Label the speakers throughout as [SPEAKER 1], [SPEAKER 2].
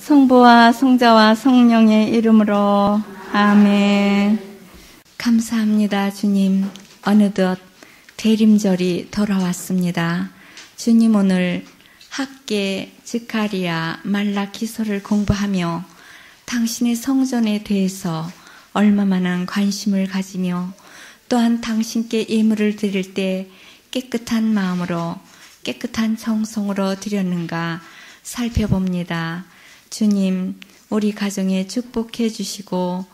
[SPEAKER 1] 성부와 성자와 성령의 이름으로 아멘. 감사합니다. 주님, 어느덧 대림절이 돌아왔습니다. 주님, 오늘 학계, 스가랴, 말라기서를 공부하며 당신의 성전에 대해서 얼마만한 관심을 가지며 또한 당신께 예물을 드릴 때 깨끗한 마음으로 깨끗한 정성으로 드렸는가 살펴봅니다. 주님, 우리 가정에 축복해 주시고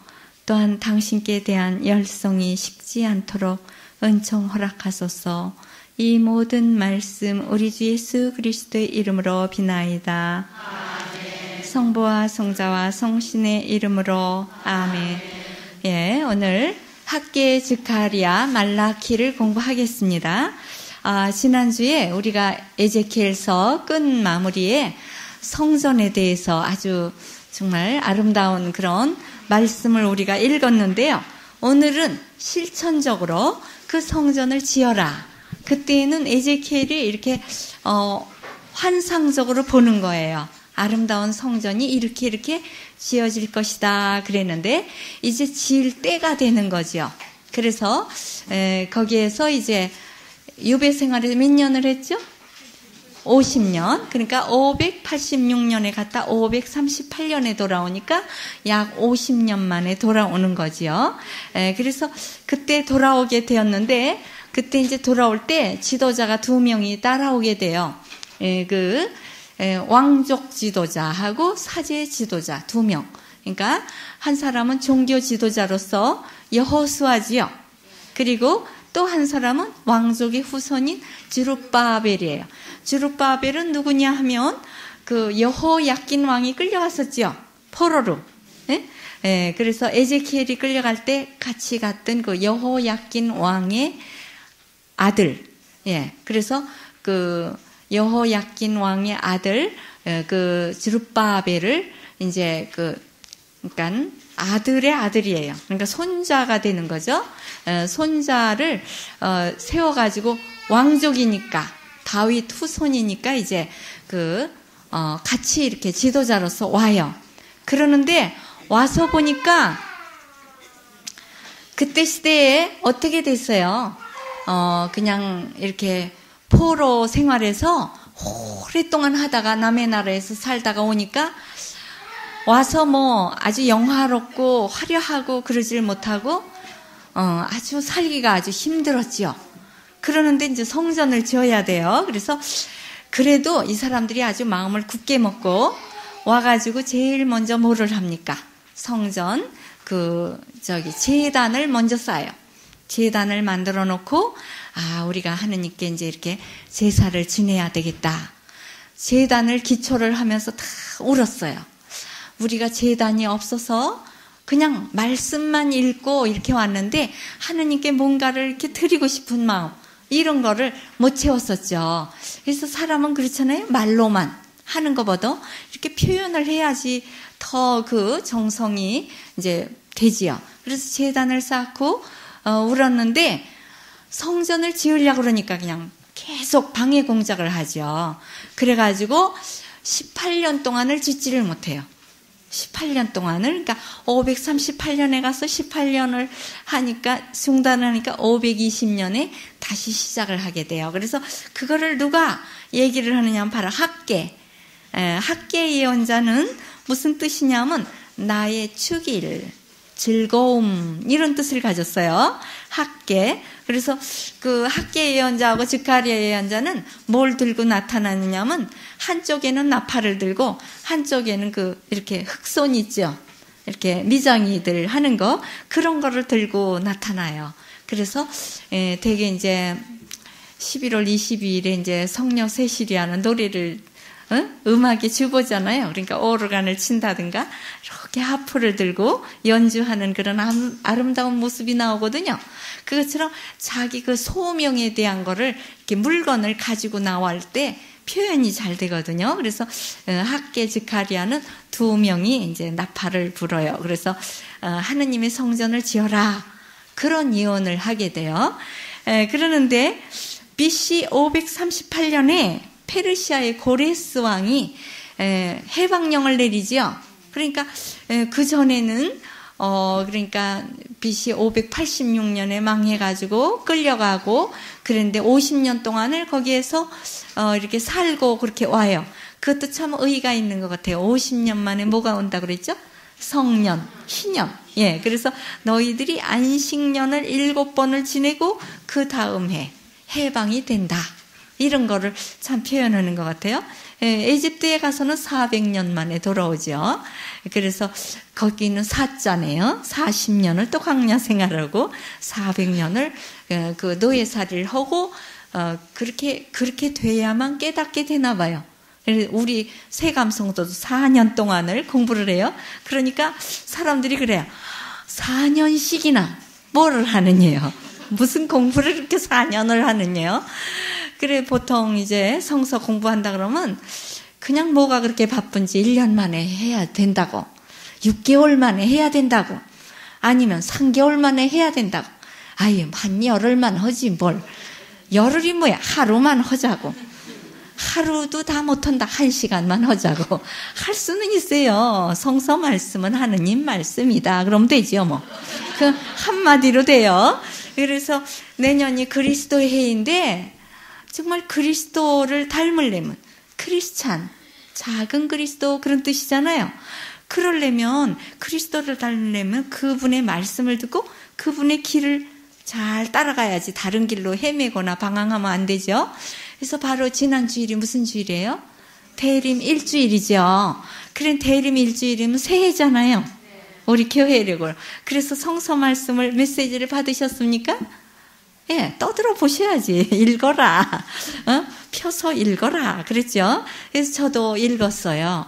[SPEAKER 1] 또한 당신께 대한 열성이 식지 않도록 은총 허락하소서. 이 모든 말씀 우리 주 예수 그리스도의 이름으로 비나이다. 아멘. 성부와 성자와 성신의 이름으로 아멘. 예, 오늘 학계, 스가랴, 말라기를 공부하겠습니다. 지난주에 우리가 에제키엘서 끝 마무리에 성전에 대해서 아주 정말 아름다운 그런 말씀을 우리가 읽었는데요. 오늘은 실천적으로 그 성전을 지어라. 그때는 에제키엘이 이렇게 환상적으로 보는 거예요. 아름다운 성전이 이렇게 지어질 것이다 그랬는데 이제 지을 때가 되는 거죠. 그래서 거기에서 이제 유배 생활을 몇 년을 했죠? 50년. 그러니까 586년에 갔다 538년에 돌아오니까 약 50년 만에 돌아오는 거지요. 그래서 그때 돌아오게 되었는데 그때 이제 돌아올 때 지도자가 2명이 따라오게 돼요. 왕족 지도자하고 사제 지도자 2명. 그러니까 한 사람은 종교 지도자로서 여호수아지요. 그리고 또 한 사람은 왕족의 후손인 스룹바벨이에요. 스룹바벨은 누구냐 하면 그 여호야긴 왕이 끌려갔었죠. 포로로. 그래서 에제키엘이 끌려갈 때 같이 갔던 그 여호야긴 왕의 아들. 그래서 그 여호야긴 왕의 아들 그 스룹바벨을 이제 그러니까 아들의 아들이에요. 그러니까 손자가 되는 거죠. 손자를 세워가지고 왕족이니까 다윗 후손이니까 이제 같이 이렇게 지도자로서 와요. 그러는데 와서 보니까 그때 시대에 어떻게 됐어요? 그냥 이렇게 포로 생활에서 오랫동안 하다가 남의 나라에서 살다가 오니까 와서 뭐 아주 영화롭고 화려하고 그러질 못하고 아주 살기가 아주 힘들었지요. 그러는데 이제 성전을 지어야 돼요. 그래서 그래도 이 사람들이 아주 마음을 굳게 먹고 와가지고 제일 먼저 뭐를 합니까? 성전 제단을 먼저 쌓아요. 제단을 만들어 놓고 우리가 하느님께 이제 이렇게 제사를 지내야 되겠다. 제단을 기초를 하면서 다 울었어요. 우리가 제단이 없어서 그냥 말씀만 읽고 이렇게 왔는데 하느님께 뭔가를 이렇게 드리고 싶은 마음 이런 거를 못 채웠었죠. 그래서 사람은 그렇잖아요. 말로만 하는 것보다 이렇게 표현을 해야지 더 그 정성이 이제 되지요. 그래서 제단을 쌓고 울었는데 성전을 지으려고 그러니까 그냥 계속 방해 공작을 하죠. 그래가지고 18년 동안을 짓지를 못해요. 18년 동안을, 그러니까 538년에 가서 18년을 하니까, 중단하니까 520년에 다시 시작을 하게 돼요. 그래서 그거를 누가 얘기를 하느냐면 바로 학계. 학계 예언자는 무슨 뜻이냐면 나의 축일, 즐거움 이런 뜻을 가졌어요. 학계. 그래서 그 학계 예언자하고 스가랴 예언자는 뭘 들고 나타나느냐면 한쪽에는 나팔을 들고 한쪽에는 이렇게 흑손 있죠. 이렇게 미장이들 하는 거 그런 거를 들고 나타나요. 그래서 되게 이제 11월 22일에 이제 성령 세실이라는 노래를 음악의 주보잖아요. 그러니까 오르간을 친다든가 이렇게 하프를 들고 연주하는 그런 아름다운 모습이 나오거든요. 그것처럼 자기 그 소명에 대한 거를 이렇게 물건을 가지고 나올 때 표현이 잘 되거든요. 그래서 학계 스가랴는 2명이 이제 나팔을 불어요. 그래서 하느님의 성전을 지어라 그런 예언을 하게 돼요. 그러는데 BC 538년에 페르시아의 고레스 왕이 해방령을 내리지요. 그러니까 그 전에는 그러니까 BC 586년에 망해가지고 끌려가고 그런데 50년 동안을 거기에서 이렇게 살고 그렇게 와요. 그것도 참 의의가 있는 것 같아요. 50년 만에 뭐가 온다 그랬죠? 성년, 희년. 예, 그래서 너희들이 안식년을 7번을 지내고 그 다음 해 해방이 된다. 이런 거를 참 표현하는 것 같아요. 에집트에 가서는 400년 만에 돌아오죠. 그래서 거기는 사자네요. 40년을 또 광야 생활하고 400년을 그 노예살이를 하고 그렇게 돼야만 깨닫게 되나 봐요. 우리 새감성도도 4년 동안을 공부를 해요. 그러니까 사람들이 그래요. 4년씩이나 뭐를 하느냐요. 무슨 공부를 이렇게 4년을 하느냐요. 그래 보통 이제 성서 공부한다 그러면 그냥 뭐가 그렇게 바쁜지 1년 만에 해야 된다고 6개월 만에 해야 된다고 아니면 3개월 만에 해야 된다고 아예 한 열흘만 하지 뭘 열흘이 뭐야 하루만 하자고 하루도 다 못한다 1시간만 하자고 할 수는 있어요. 성서 말씀은 하느님 말씀이다 그럼 되지요 뭐 그 한마디로 돼요. 그래서 내년이 그리스도의 해인데 정말 그리스도를 닮으려면 크리스찬, 작은 그리스도 그런 뜻이잖아요. 그러려면 그리스도를 닮으려면 그분의 말씀을 듣고 그분의 길을 잘 따라가야지 다른 길로 헤매거나 방황하면 안 되죠. 그래서 바로 지난 주일이 무슨 주일이에요? 대림 일주일이죠. 그런 대림 일주일이면 새해잖아요. 우리 교회력을. 그래서 성서 말씀을 메시지를 받으셨습니까? 예, 떠들어 보셔야지. 읽어라. 펴서 읽어라. 그랬죠? 그래서 저도 읽었어요.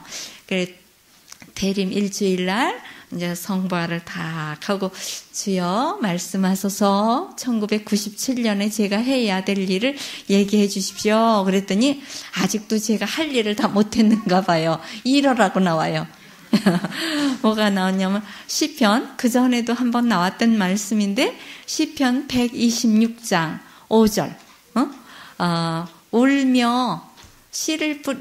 [SPEAKER 1] 대림 일주일날 이제 성부화를 다 하고 주여 말씀하소서 1997년에 제가 해야 될 일을 얘기해 주십시오. 그랬더니 아직도 제가 할 일을 다 못했는가 봐요. 이러라고 나와요. 뭐가 나왔냐면 시편 그 전에도 한번 나왔던 말씀인데 시편 126장 5절 울며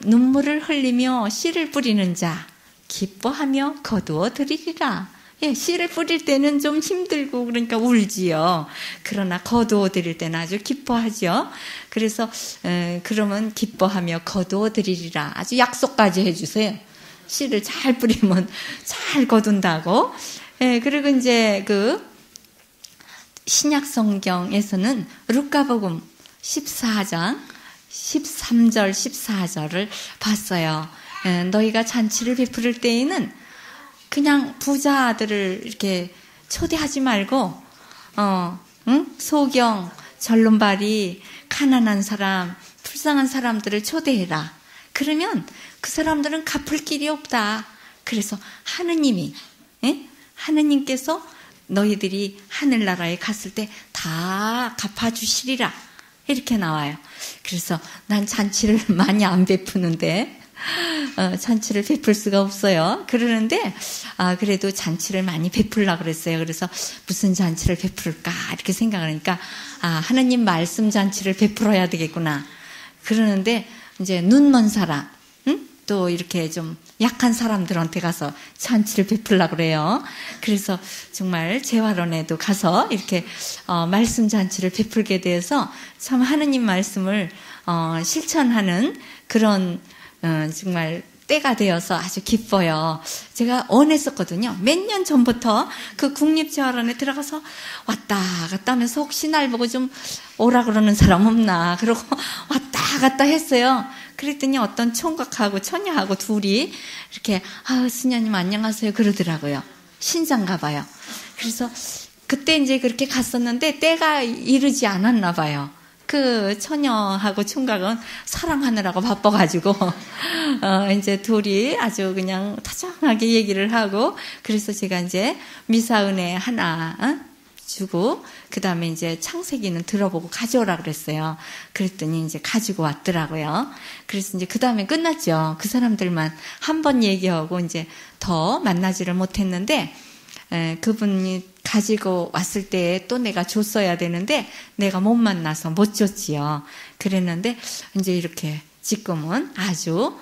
[SPEAKER 1] 눈물을 흘리며 씨를 뿌리는 자 기뻐하며 거두어 드리리라. 예, 씨를 뿌릴 때는 좀 힘들고 그러니까 울지요. 그러나 거두어 드릴 때는 아주 기뻐하죠. 그래서 그러면 기뻐하며 거두어 드리리라. 아주 약속까지 해주세요. 씨를 잘 뿌리면 잘 거둔다고. 예, 그리고 이제 그 신약 성경에서는 루카복음 14장 13절 14절을 봤어요. 예, 너희가 잔치를 베풀을 때에는 그냥 부자들을 이렇게 초대하지 말고 소경, 절름발이, 가난한 사람, 불쌍한 사람들을 초대해라. 그러면 그 사람들은 갚을 길이 없다. 그래서 하느님이 하느님께서 너희들이 하늘나라에 갔을 때 다 갚아주시리라. 이렇게 나와요. 그래서 난 잔치를 많이 안 베푸는데 잔치를 베풀 수가 없어요. 그러는데 그래도 잔치를 많이 베풀려고 그랬어요. 그래서 무슨 잔치를 베풀까 이렇게 생각하니까 하느님 말씀 잔치를 베풀어야 되겠구나. 그러는데 이제 눈먼 사람, 또 이렇게 좀 약한 사람들한테 가서 잔치를 베풀려고 그래요. 그래서 정말 재활원에도 가서 이렇게 말씀 잔치를 베풀게 돼서 참 하느님 말씀을 실천하는 그런 정말 때가 되어서 아주 기뻐요. 제가 원했었거든요. 몇 년 전부터 그 국립재활원에 들어가서 왔다 갔다 하면서 혹시 날 보고 좀 오라 그러는 사람 없나 그러고 왔다 갔다 했어요. 그랬더니 어떤 총각하고 처녀하고 둘이 이렇게 스녀님 안녕하세요 그러더라고요. 신자인가 봐요. 그래서 그때 이제 그렇게 갔었는데 때가 이르지 않았나 봐요. 그 처녀하고 총각은 사랑하느라고 바빠가지고 이제 둘이 아주 그냥 다정하게 얘기를 하고 그래서 제가 이제 미사은혜 하나 주고 그 다음에 이제 창세기는 들어보고 가져오라 그랬어요. 그랬더니 이제 가지고 왔더라고요. 그래서 이제 그 다음에 끝났죠. 그 사람들만 한 번 얘기하고 이제 더 만나지를 못했는데 그분이 가지고 왔을 때 또 내가 줬어야 되는데 내가 못 만나서 못 줬지요. 그랬는데 이제 이렇게 지금은 아주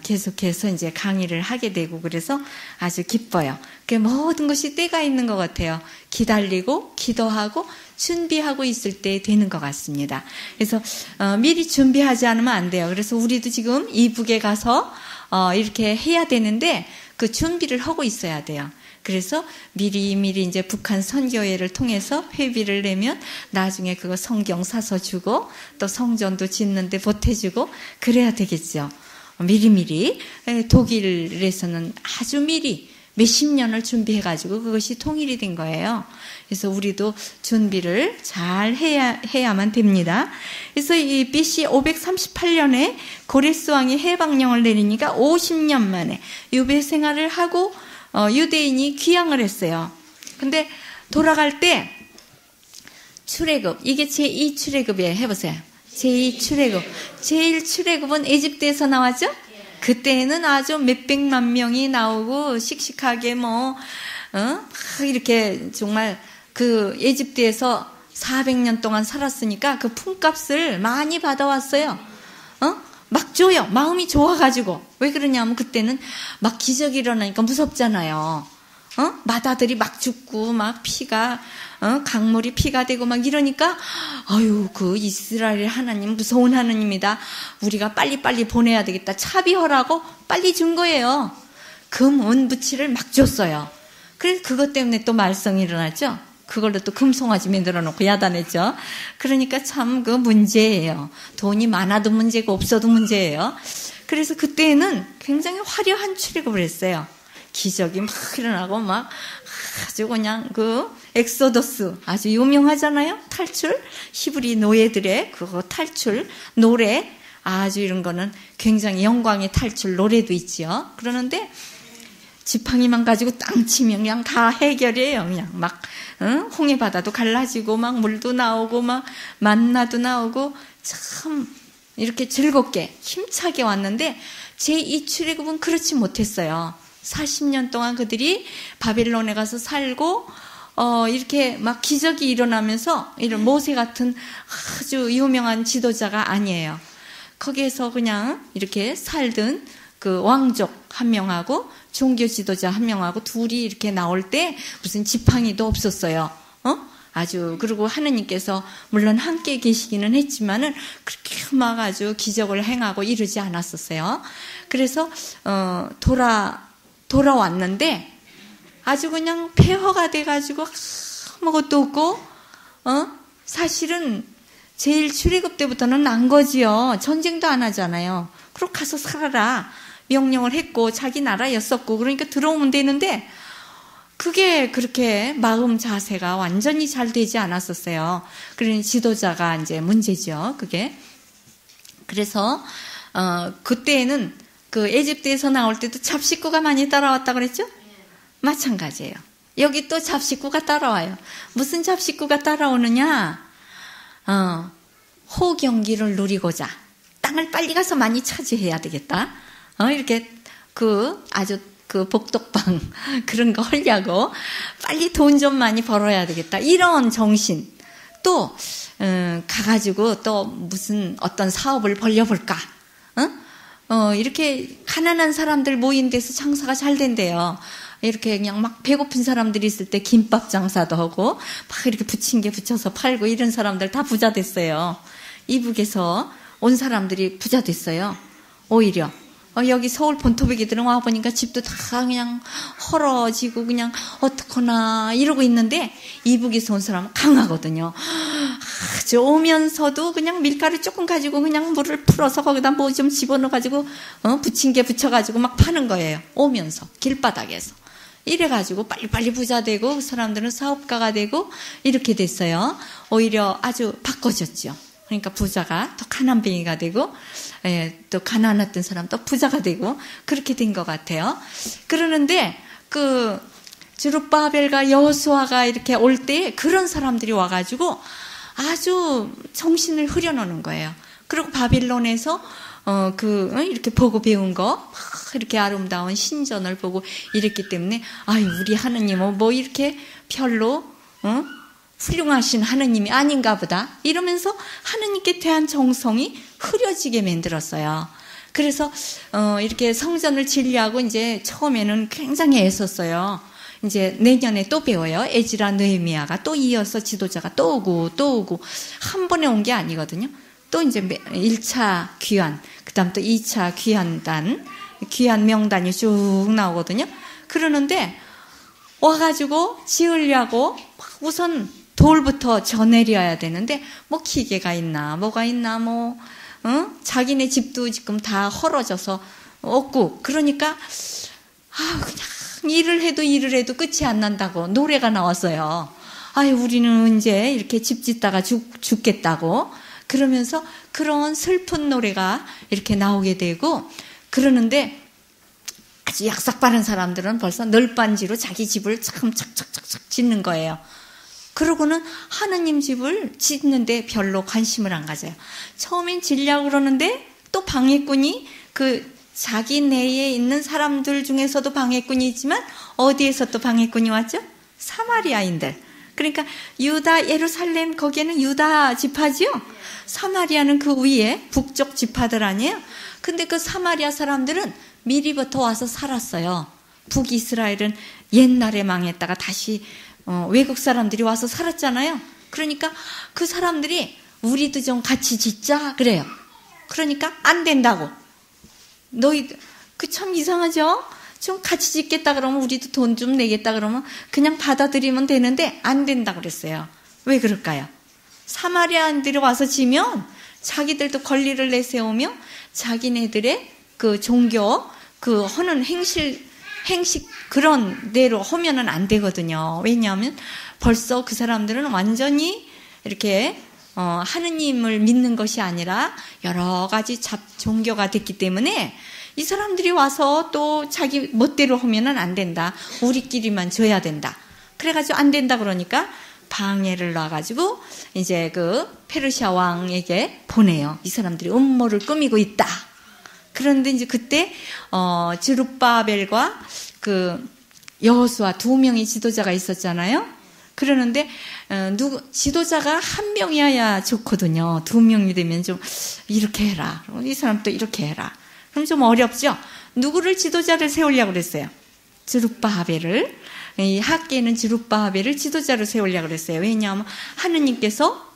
[SPEAKER 1] 계속해서 이제 강의를 하게 되고 그래서 아주 기뻐요. 그 모든 것이 때가 있는 것 같아요. 기다리고 기도하고 준비하고 있을 때 되는 것 같습니다. 그래서 미리 준비하지 않으면 안 돼요. 그래서 우리도 지금 이북에 가서 이렇게 해야 되는데 그 준비를 하고 있어야 돼요. 그래서 미리 이제 북한 선교회를 통해서 회비를 내면 나중에 그거 성경 사서 주고 또 성전도 짓는데 보태주고 그래야 되겠죠. 미리미리. 독일에서는 아주 미리 몇십 년을 준비해가지고 그것이 통일이 된 거예요. 그래서 우리도 준비를 잘 해야만 됩니다. 그래서 이 BC 538년에 고레스 왕이 해방령을 내리니까 50년 만에 유배 생활을 하고 유대인이 귀향을 했어요. 근데 돌아갈 때 출애굽, 이게 제2 출애굽이에요. 해보세요. 제2 출애굽. 제1 출애굽은 에집트에서 나왔죠? 그때는 아주 몇백만 명이 나오고 씩씩하게 이렇게 정말 그 에집트에서 400년 동안 살았으니까 그 품값을 많이 받아왔어요. 막 줘요. 마음이 좋아가지고. 왜 그러냐면 그때는 막 기적이 일어나니까 무섭잖아요. 마다들이 막 죽고 막 피가 강물이 피가 되고 막 이러니까 아유 그 이스라엘 하나님 무서운 하나님이다. 우리가 빨리빨리 보내야 되겠다. 차비하라고 빨리 준 거예요. 금, 은, 부치를 막 줬어요. 그래서 그것 때문에 또 말썽이 일어났죠. 그걸로 또 금송아지 만들어 놓고 야단했죠. 그러니까 참 그 문제예요. 돈이 많아도 문제고 없어도 문제예요. 그래서 그때는 굉장히 화려한 출애굽을 했어요. 기적이 막 일어나고 막 아주 그냥 그 엑소더스 아주 유명하잖아요. 탈출 히브리 노예들의 그거 탈출 노래 아주 이런 거는 굉장히 영광의 탈출 노래도 있지요. 그러는데 지팡이만 가지고 땅 치면 그냥 다 해결해요. 그냥 막 홍해 바다도 갈라지고 막 물도 나오고 막 만나도 나오고 참 이렇게 즐겁게 힘차게 왔는데 제2 출애굽은 그렇지 못했어요. 40년 동안 그들이 바벨론에 가서 살고 이렇게 막 기적이 일어나면서 이런 모세 같은 아주 유명한 지도자가 아니에요. 거기에서 그냥 이렇게 살던 그 왕족 한 명하고 종교 지도자 한 명하고 둘이 이렇게 나올 때 무슨 지팡이도 없었어요. 아주 그리고 하느님께서 물론 함께 계시기는 했지만은 그렇게 막 아주 기적을 행하고 이러지 않았었어요. 그래서 돌아왔는데 아주 그냥 폐허가 돼가지고 아무것도 없고 사실은 제일 출애굽 때부터는 난 거지요. 전쟁도 안 하잖아요. 그럼 가서 살아라 명령을 했고 자기 나라였었고 그러니까 들어오면 되는데 그게 그렇게 마음 자세가 완전히 잘 되지 않았었어요. 그러니 지도자가 이제 문제죠. 그게 그래서 그때는 그 에집트에서 나올 때도 잡식구가 많이 따라왔다 그랬죠? 마찬가지예요. 여기 또 잡식구가 따라와요. 무슨 잡식구가 따라오느냐? 호경기를 누리고자 땅을 빨리 가서 많이 차지해야 되겠다. 이렇게 아주 복덕방 그런 거 하려고 빨리 돈 좀 많이 벌어야 되겠다. 이런 정신. 또 가가지고 또 무슨 어떤 사업을 벌려볼까? 이렇게 가난한 사람들 모인 데서 장사가 잘 된대요. 이렇게 그냥 막 배고픈 사람들이 있을 때 김밥 장사도 하고 막 이렇게 부침개 붙여서 팔고 이런 사람들 다 부자 됐어요. 이북에서 온 사람들이 부자 됐어요. 오히려 여기 서울 본토백이들은 와보니까 집도 다 그냥 헐어지고 그냥 어떡하나 이러고 있는데 이북에서 온 사람은 강하거든요. 아주 오면서도 그냥 밀가루 조금 가지고 그냥 물을 풀어서 거기다 뭐 좀 집어넣어가지고 부침개 붙여가지고 막 파는 거예요. 오면서 길바닥에서. 이래가지고 빨리빨리 부자 되고 그 사람들은 사업가가 되고 이렇게 됐어요. 오히려 아주 바꿔졌죠. 그러니까 부자가 또 가난뱅이가 되고 또 가난했던 사람 또 부자가 되고 그렇게 된 것 같아요. 그러는데 그 주룹바벨과 여호수아가 이렇게 올 때 그런 사람들이 와가지고 아주 정신을 흐려놓는 거예요. 그리고 바빌론에서 이렇게 보고 배운 거 이렇게 아름다운 신전을 보고 이랬기 때문에 아유 우리 하느님은 뭐 이렇게 별로 훌륭하신 하느님이 아닌가 보다 이러면서 하느님께 대한 정성이 흐려지게 만들었어요. 그래서 이렇게 성전을 진리하고 이제 처음에는 굉장히 애썼어요. 이제 내년에 또 배워요. 에즈라 느헤미야가 또 이어서 지도자가 또 오고 한 번에 온 게 아니거든요. 또 이제 1차 귀환, 그다음 또 2차 귀환 명단이 쭉 나오거든요. 그러는데 와가지고 지으려고 우선 돌부터 져내려야 되는데 뭐 기계가 있나 뭐가 있나 뭐 자기네 집도 지금 다 헐어져서 없고 그러니까 그냥 일을 해도 끝이 안 난다고 노래가 나왔어요. 우리는 이제 이렇게 집 짓다가 죽겠다고 그러면서 그런 슬픈 노래가 이렇게 나오게 되고 그러는데 아주 약삭 빠른 사람들은 벌써 널빤지로 자기 집을 참 착착착착 짓는 거예요. 그러고는 하느님 집을 짓는데 별로 관심을 안 가져요. 처음엔 지려고 그러는데 또 방해꾼이 자기 내에 있는 사람들 중에서도 방해꾼이 있지만 어디에서 또 방해꾼이 왔죠? 사마리아인들. 그러니까 유다, 예루살렘 거기에는 유다 지파지요? 사마리아는 그 위에 북쪽 지파들 아니에요? 근데 그 사마리아 사람들은 미리부터 와서 살았어요. 북이스라엘은 옛날에 망했다가 다시 외국 사람들이 와서 살았잖아요. 그러니까 그 사람들이 우리도 좀 같이 짓자 그래요. 그러니까 안 된다고. 너희 참 이상하죠? 좀 같이 짓겠다 그러면 우리도 돈 좀 내겠다 그러면 그냥 받아들이면 되는데 안 된다 그랬어요. 왜 그럴까요? 사마리아인들이 와서 지면 자기들도 권리를 내세우며 자기네들의 그 종교 하는 행식 그런 대로 하면은 안 되거든요. 왜냐하면 벌써 그 사람들은 완전히 이렇게 하느님을 믿는 것이 아니라 여러 가지 종교가 됐기 때문에 이 사람들이 와서 또 자기 멋대로 하면은 안 된다. 우리끼리만 져야 된다. 그래가지고 안 된다 그러니까 방해를 놔가지고 이제 그 페르시아 왕에게 보내요. 이 사람들이 음모를 꾸미고 있다. 그런데 이제 그때 스룹바벨과 그 여호수아 두 명의 지도자가 있었잖아요. 그러는데 지도자가 한 명이어야 좋거든요. 두 명이 되면 좀 이렇게 해라. 이 사람 또 이렇게 해라. 그럼 좀 어렵죠. 누구를 지도자를 세우려고 그랬어요? 스룹바벨을. 이 학계는 스룹바벨을 지도자로 세우려고 그랬어요. 왜냐하면 하느님께서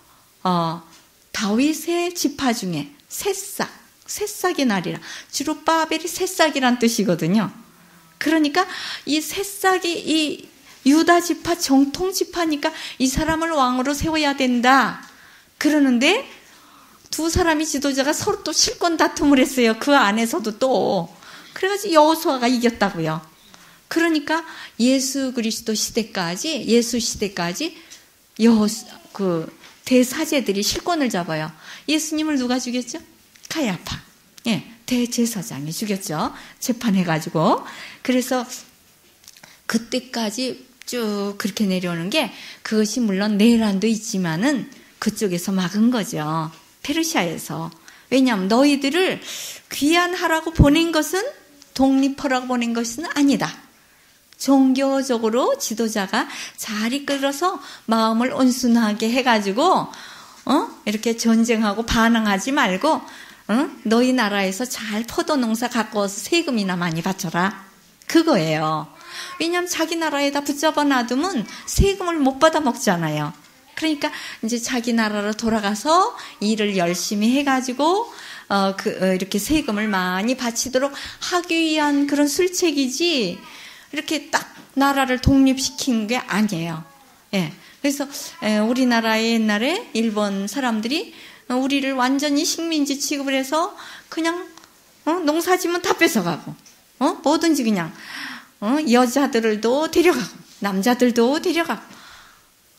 [SPEAKER 1] 다윗의 지파 중에 새싹의 날이라. 스룹바벨이 새싹이란 뜻이거든요. 그러니까 이 새싹이 이 유다 지파 정통 지파니까 이 사람을 왕으로 세워야 된다. 그러는데 두 사람이 지도자가 서로 또 실권 다툼을 했어요. 그 안에서도 또. 그래가지고 여호수아가 이겼다고요. 그러니까 예수 시대까지 대사제들이 실권을 잡아요. 예수님을 누가 죽였죠? 가야파. 대제사장이 죽였죠. 재판해가지고. 그래서 그때까지 쭉 그렇게 내려오는 게 그것이 물론 내란도 있지만은 그쪽에서 막은 거죠. 페르시아에서. 왜냐하면 너희들을 귀환하라고 보낸 것은 독립하라고 보낸 것은 아니다. 종교적으로 지도자가 잘 이끌어서 마음을 온순하게 해가지고 이렇게 전쟁하고 반항하지 말고 너희 나라에서 잘 포도 농사 갖고 와서 세금이나 많이 바쳐라. 그거예요. 왜냐하면 자기 나라에다 붙잡아 놔두면 세금을 못 받아 먹잖아요. 그러니까 이제 자기 나라로 돌아가서 일을 열심히 해가지고 이렇게 세금을 많이 바치도록 하기 위한 그런 술책이지 이렇게 딱 나라를 독립시킨 게 아니에요. 그래서 우리나라의 옛날에 일본 사람들이 우리를 완전히 식민지 취급을 해서 그냥 농사지면 다 뺏어가고 뭐든지 그냥 여자들도 데려가고 남자들도 데려가고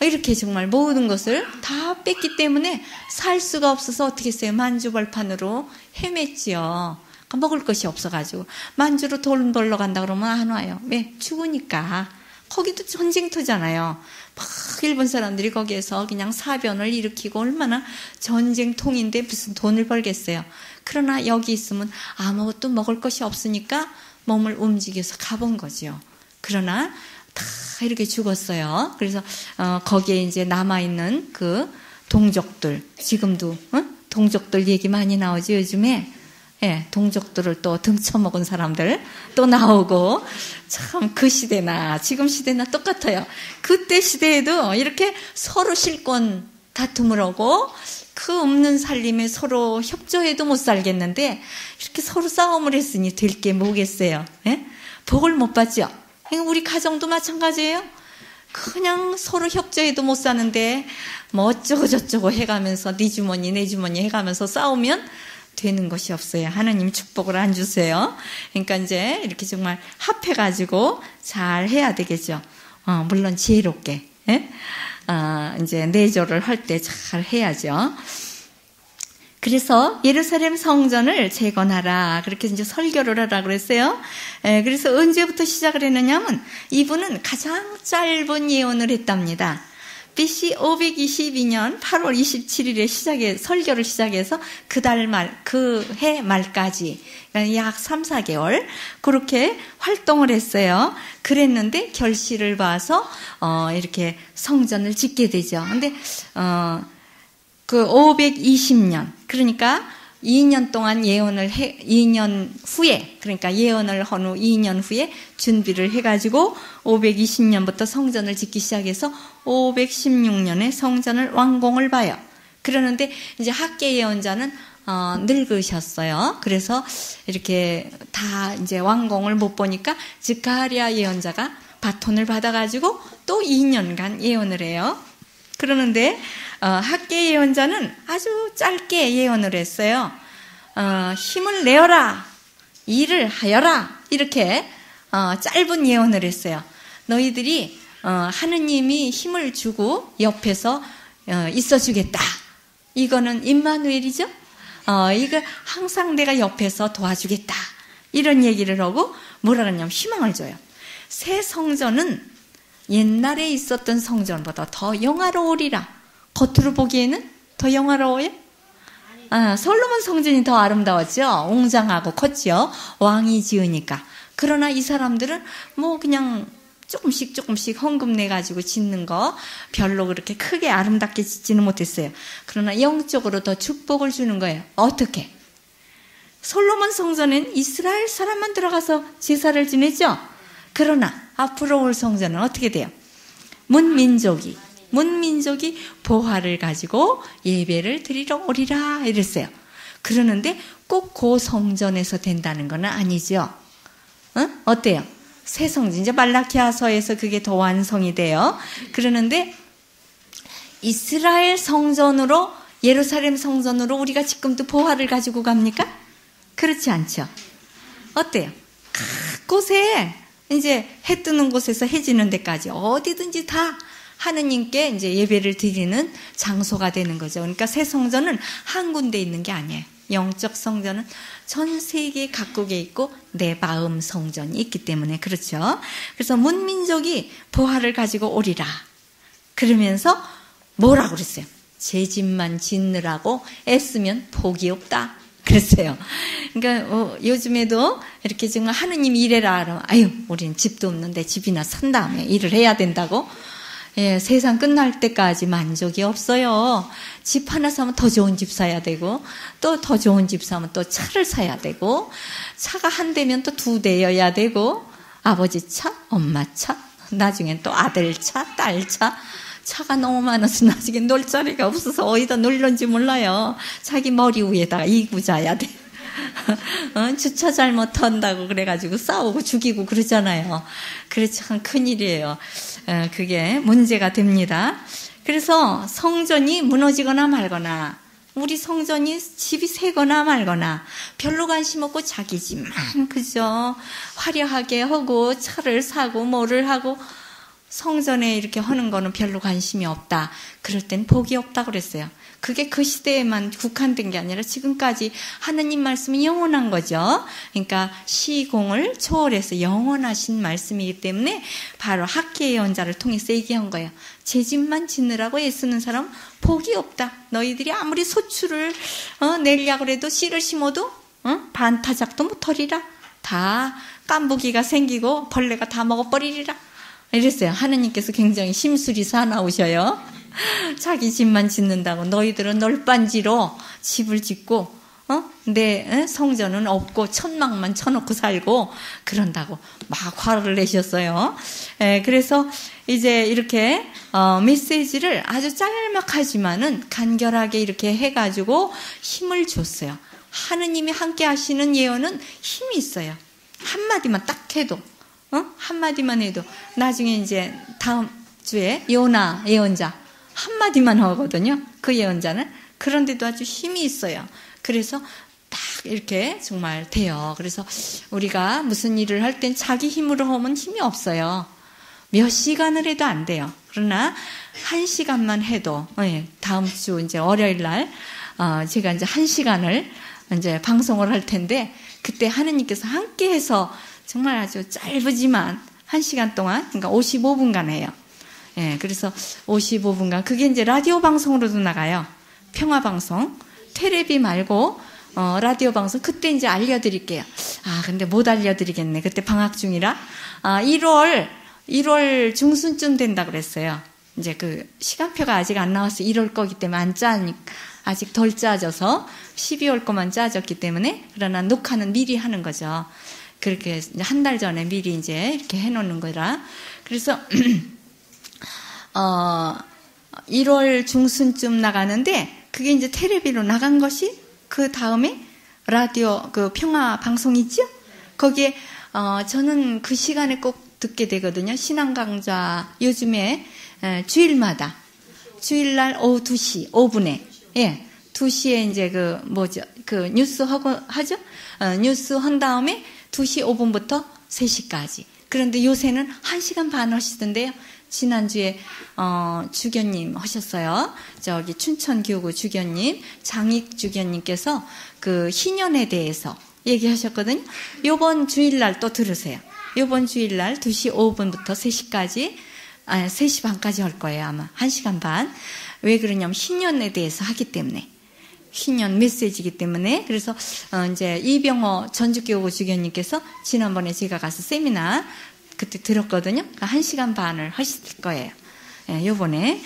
[SPEAKER 1] 이렇게 정말 모든 것을 다 뺐기 때문에 살 수가 없어서 어떻게 했어요? 만주벌판으로 헤맸지요. 먹을 것이 없어가지고 만주로 돈 벌러 간다 그러면 안 와요. 왜? 죽으니까. 거기도 전쟁터잖아요. 막 일본 사람들이 거기에서 그냥 사변을 일으키고 얼마나 전쟁통인데 무슨 돈을 벌겠어요. 그러나 여기 있으면 아무것도 먹을 것이 없으니까 몸을 움직여서 가본 거죠. 그러나 다 이렇게 죽었어요. 그래서 거기에 이제 남아있는 그 동족들, 지금도 동족들 얘기 많이 나오죠, 요즘에. 예, 동족들을 또 등쳐먹은 사람들 또 나오고, 참 그 시대나 지금 시대나 똑같아요. 그때 시대에도 이렇게 서로 실권 다툼을 하고, 그 없는 살림에 서로 협조해도 못 살겠는데 이렇게 서로 싸움을 했으니 될 게 뭐겠어요. 예? 복을 못 받죠. 우리 가정도 마찬가지예요. 그냥 서로 협조해도 못 사는데 뭐 어쩌고 저쩌고 해가면서 네 주머니 내 주머니 해가면서 싸우면 되는 것이 없어요. 하나님 축복을 안 주세요. 그러니까 이제 이렇게 정말 합해가지고 잘 해야 되겠죠. 물론 지혜롭게. 예? 이제 내조를 할 때 잘 해야죠. 그래서 예루살렘 성전을 재건하라. 그렇게 이제 설교를 하라 그랬어요. 그래서 언제부터 시작을 했느냐면 이분은 가장 짧은 예언을 했답니다. BC 522년 8월 27일에 설교를 시작해서 그 해 말까지, 그러니까 약 3, 4개월, 그렇게 활동을 했어요. 그랬는데 결실을 봐서, 이렇게 성전을 짓게 되죠. 근데, 그 520년, 그러니까 2년 동안 2년 후에, 그러니까 예언을 한 후 2년 후에 준비를 해가지고 520년부터 성전을 짓기 시작해서 516년에 성전을 완공을 봐요. 그러는데 이제 학계 예언자는 늙으셨어요. 그래서 이렇게 다 이제 완공을 못 보니까 스가랴 예언자가 바톤을 받아가지고 또 2년간 예언을 해요. 그러는데 학계 예언자는 아주 짧게 예언을 했어요. 힘을 내어라, 일을 하여라, 이렇게 짧은 예언을 했어요. 너희들이 하느님이 힘을 주고 옆에서 있어주겠다. 이거는 임마누엘이죠. 이거 항상 내가 옆에서 도와주겠다. 이런 얘기를 하고 뭐라 그러냐면 희망을 줘요. 새 성전은 옛날에 있었던 성전보다 더 영화로우리라. 겉으로 보기에는 더 영화로워요? 솔로몬 성전이 더 아름다웠죠. 웅장하고 컸죠. 왕이 지으니까. 그러나 이 사람들은 뭐 그냥 조금씩 헌금 내가지고 짓는 거 별로 그렇게 크게 아름답게 짓지는 못했어요. 그러나 영적으로 더 축복을 주는 거예요. 어떻게? 솔로몬 성전엔 이스라엘 사람만 들어가서 제사를 지냈죠. 그러나 앞으로 올 성전은 어떻게 돼요? 문민족이 보화를 가지고 예배를 드리러 오리라 이랬어요. 그러는데 꼭 그 성전에서 된다는 건 아니죠. 어때요? 새 성전, 이제 말라키아서에서 그게 더 완성이 돼요. 그러는데 이스라엘 성전으로, 예루살렘 성전으로 우리가 지금도 보화를 가지고 갑니까? 그렇지 않죠. 어때요? 곳에 이제 해 뜨는 곳에서 해 지는 데까지 어디든지 다 하느님께 이제 예배를 드리는 장소가 되는 거죠. 그러니까 새 성전은 한 군데 있는 게 아니에요. 영적 성전은 전 세계 각국에 있고 내 마음 성전이 있기 때문에 그렇죠. 그래서 문민족이 보화를 가지고 오리라. 그러면서 뭐라고 그랬어요? 제 집만 짓느라고 애쓰면 복이 없다. 그랬어요. 그러니까 요즘에도 이렇게 정말 하느님 일해라 그러면 아유 우리는 집도 없는데 집이나 산 다음에 일을 해야 된다고. 예, 세상 끝날 때까지 만족이 없어요. 집 하나 사면 더 좋은 집 사야 되고 또 더 좋은 집 사면 또 차를 사야 되고 차가 한 대면 또 두 대여야 되고 아버지 차, 엄마 차, 나중엔 또 아들 차, 딸 차. 차가 너무 많아서 나중에 놀 자리가 없어서 어디다 놀는지 몰라요. 자기 머리 위에다가 이구자야 돼. 주차 잘못한다고 그래가지고 싸우고 죽이고 그러잖아요. 그래 참 큰일이에요. 그게 문제가 됩니다. 그래서 성전이 무너지거나 말거나 우리 성전이 집이 새거나 말거나 별로 관심 없고 자기 집만 그죠 화려하게 하고 차를 사고 뭐를 하고 성전에 이렇게 하는 거는 별로 관심이 없다. 그럴 땐 복이 없다 그랬어요. 그게 그 시대에만 국한된 게 아니라 지금까지 하느님 말씀이 영원한 거죠. 그러니까 시공을 초월해서 영원하신 말씀이기 때문에 바로 학계 예언자를 통해서 얘기한 거예요. 제 집만 짓느라고 애쓰는 사람 복이 없다. 너희들이 아무리 소출을 내려고 해도 씨를 심어도 반타작도 못하리라. 다 깐부기가 생기고 벌레가 다 먹어버리리라. 이랬어요. 하느님께서 굉장히 심술이 사나우셔요. 자기 집만 짓는다고 너희들은 널빤지로 집을 짓고 내 성전은 없고 천막만 쳐놓고 살고 그런다고 막 화를 내셨어요. 그래서 이제 이렇게 메시지를 아주 짤막하지만은 간결하게 이렇게 해가지고 힘을 줬어요. 하느님이 함께 하시는 예언은 힘이 있어요. 한마디만 딱 해도 한마디만 해도 나중에 이제 다음 주에 요나 예언자 한마디만 하거든요. 그 예언자는. 그런데도 아주 힘이 있어요. 그래서 딱 이렇게 정말 돼요. 그래서 우리가 무슨 일을 할 땐 자기 힘으로 하면 힘이 없어요. 몇 시간을 해도 안 돼요. 그러나 1시간만 해도 다음 주 이제 월요일 날 제가 이제 1시간을 이제 방송을 할 텐데 그때 하느님께서 함께 해서 정말 아주 짧으지만 1시간 동안 그러니까 55분간 해요. 그래서 55분간 그게 이제 라디오 방송으로도 나가요. 평화 방송. 테레비 말고 라디오 방송 그때 이제 알려드릴게요. 근데 못 알려드리겠네. 그때 방학 중이라 1월 중순쯤 된다 그랬어요. 이제 그 시간표가 아직 안 나와서 1월 거기 때문에 안 짜니까 아직 덜 짜져서 12월 거만 짜졌기 때문에 그러나 녹화는 미리 하는 거죠. 그렇게 한 달 전에 미리 이제 이렇게 해놓는 거라. 그래서 1월 중순쯤 나가는데 그게 이제 텔레비로 나간 것이 그 다음에 라디오 그 평화 방송 있죠? 거기에 저는 그 시간에 꼭 듣게 되거든요. 신앙 강좌 요즘에 주일마다 주일날 오후 2시 5분에 2시에 이제 그 뉴스 하죠? 뉴스 한 다음에 2시 5분부터 3시까지. 그런데 요새는 1시간 반 하시던데요. 지난주에 주교님 하셨어요. 저기 춘천교구 주교님, 장익 주교님께서 그 희년에 대해서 얘기하셨거든요. 요번 주일날 또 들으세요. 요번 주일날 2시 5분부터 3시까지 3시 반까지 할 거예요. 아마 1시간 반. 왜 그러냐면 희년에 대해서 하기 때문에. 희년 메시지이기 때문에. 그래서 이제 이병호 전주교구 주교님께서 지난번에 제가 가서 세미나 그때 들었거든요. 1시간 반을 하실 거예요. 요번에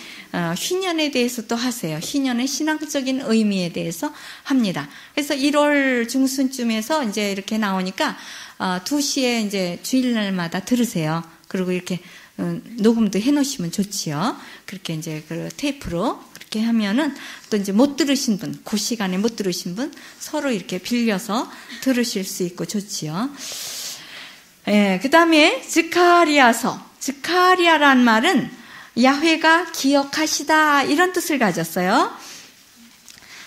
[SPEAKER 1] 희년에 대해서 또 하세요. 희년의 신앙적인 의미에 대해서 합니다. 그래서 1월 중순쯤에서 이제 이렇게 나오니까 2시에 이제 주일날마다 들으세요. 그리고 이렇게 녹음도 해놓으시면 좋지요. 그렇게 이제 그 테이프로 그렇게 하면은 또 이제 못 들으신 분, 그 시간에 못 들으신 분 서로 이렇게 빌려서 들으실 수 있고 좋지요. 그 다음에 즈카리아란 말은 야훼가 기억하시다 이런 뜻을 가졌어요.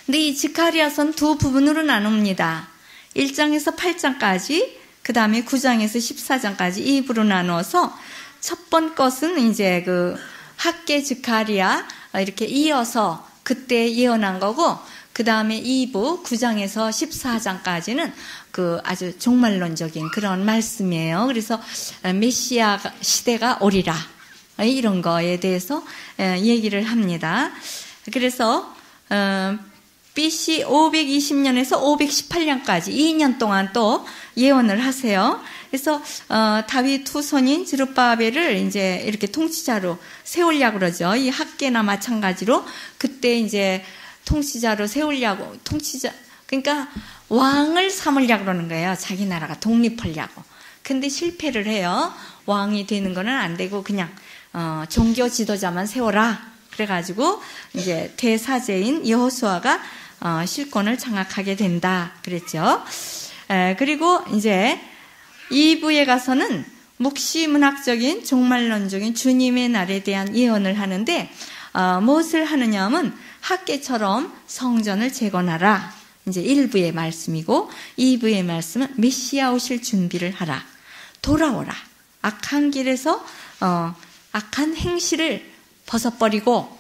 [SPEAKER 1] 근데 이 즈카리아서는 두 부분으로 나눕니다. 1장에서 8장까지, 그 다음에 9장에서 14장까지 이 부로 나누어서 첫 번 것은 이제 그 학계 즈카리아 이렇게 이어서 그때 예언한 거고, 그 다음에 2부 9장에서 14장까지는 그 아주 종말론적인 그런 말씀이에요. 그래서 메시아 시대가 오리라 이런 거에 대해서 얘기를 합니다. 그래서 BC 520년에서 518년까지 2년 동안 또 예언을 하세요. 그래서 다윗 후손인 스룹바벨을 이제 이렇게 통치자로 세우려고 그러죠. 이 학계나 마찬가지로 그때 이제 통치자로 세우려고, 그러니까 왕을 삼으려고 그러는 거예요. 자기 나라가 독립하려고. 근데 실패를 해요. 왕이 되는 거는 안 되고 그냥 종교 지도자만 세워라. 그래가지고 이제 대사제인 여호수아가 실권을 장악하게 된다. 그랬죠. 그리고 이제 2부에 가서는 묵시문학적인 종말론적인 주님의 날에 대한 예언을 하는데 무엇을 하느냐 하면 학계처럼 성전을 재건하라. 이제 1부의 말씀이고 2부의 말씀은 메시아 오실 준비를 하라. 돌아오라. 악한 길에서 악한 행실을 벗어버리고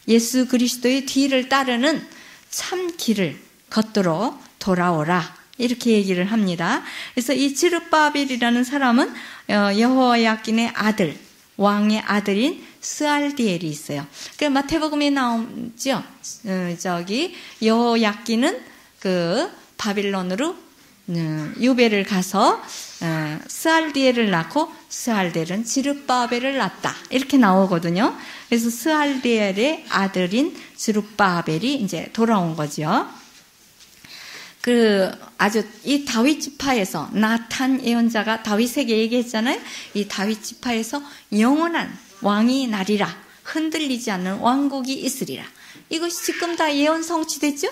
[SPEAKER 1] 예수 그리스도의 뒤를 따르는 참 길을 걷도록 돌아오라. 이렇게 얘기를 합니다. 그래서 이 스룹바벨이라는 사람은 여호야긴의 아들, 왕의 아들인 스알디엘이 있어요. 그 마태복음에 나오죠. 저기 여호야긴은 그 바빌론으로 유배를 가서 스알디엘을 낳고 스알디엘은 지르바벨을 낳았다. 이렇게 나오거든요. 그래서 스알디엘의 아들인 지르바벨이 이제 돌아온 거죠. 아주 이 다윗 지파에서 나탄 예언자가 다윗에게 얘기했잖아요. 이 다윗 지파에서 영원한 왕이 나리라. 흔들리지 않는 왕국이 있으리라. 이것이 지금 다 예언 성취됐죠?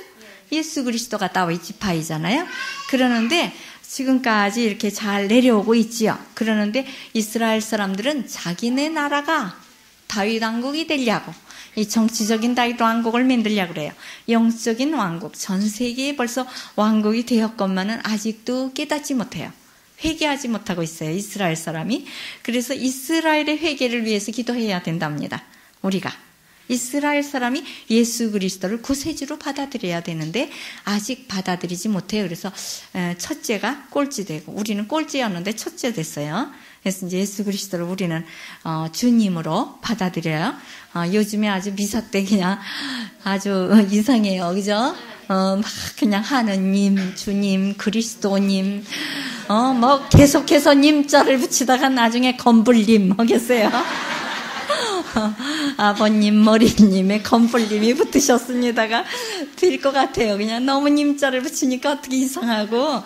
[SPEAKER 1] 예수 그리스도가 다윗 지파이잖아요. 그러는데 지금까지 이렇게 잘 내려오고 있지요. 그러는데 이스라엘 사람들은 자기네 나라가 다윗 왕국이 되려고 이 정치적인 다윗 왕국을 만들려고 그래요. 영적인 왕국, 전 세계에 벌써 왕국이 되었건만은 아직도 깨닫지 못해요. 회개하지 못하고 있어요. 이스라엘 사람이. 그래서 이스라엘의 회개를 위해서 기도해야 된답니다. 우리가. 이스라엘 사람이 예수 그리스도를 구세주로 받아들여야 되는데 아직 받아들이지 못해요. 그래서 첫째가 꼴찌 되고 우리는 꼴찌였는데 첫째 됐어요. 그래서 이제 예수 그리스도를 우리는 주님으로 받아들여요. 요즘에 아주 미사 때 그냥 아주 이상해요. 그죠? 막 그냥 하느님, 주님, 그리스도님, 뭐 계속해서 님자를 붙이다가 나중에 건불님 하겠어요. 아버님, 머리님에 건불님이 붙으셨습니다가 될 것 같아요. 그냥 너무 님자를 붙이니까 어떻게 이상하고,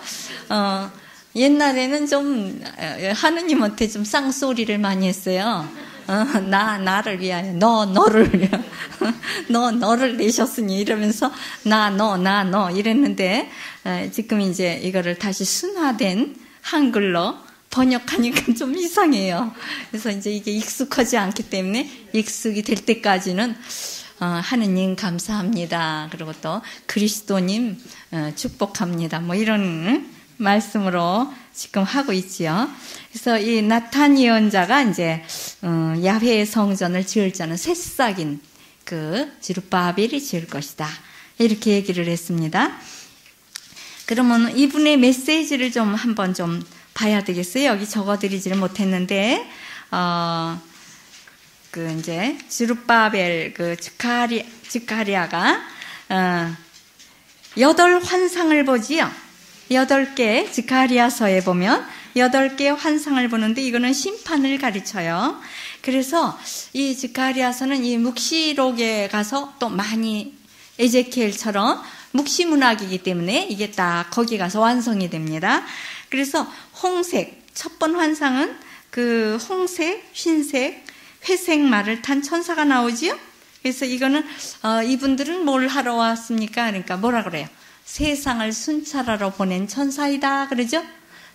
[SPEAKER 1] 옛날에는 좀, 하느님한테 좀 쌍소리를 많이 했어요. 나를 위하여, 너를 내셨으니 이러면서, 너 이랬는데, 지금 이제 이거를 다시 순화된 한글로 번역하니까 좀 이상해요. 그래서 이제 이게 익숙하지 않기 때문에 익숙이 될 때까지는 하느님 감사합니다. 그리고 또 그리스도님 축복합니다. 뭐 이런 말씀으로 지금 하고 있지요. 그래서 이 나탄 예언자가 이제 야훼의 성전을 지을 자는 새싹인 지르바벨이 지을 것이다. 이렇게 얘기를 했습니다. 그러면 이분의 메시지를 좀 한번 좀 봐야 되겠어요. 여기 적어드리지를 못했는데, 이제, 지르바벨, 지카리아가, 8환상을 보지요. 8개, 지카리아서에 보면, 8개의 환상을 보는데, 이거는 심판을 가르쳐요. 그래서, 이 지카리아서는 이 묵시록에 가서 또 많이, 에제키엘처럼 묵시문학이기 때문에, 이게 딱 거기 가서 완성이 됩니다. 그래서 홍색, 첫 번 환상은 홍색, 흰색, 회색 말을 탄 천사가 나오지요? 그래서 이거는, 이분들은 뭘 하러 왔습니까? 그러니까 뭐라 그래요? 세상을 순찰하러 보낸 천사이다. 그러죠?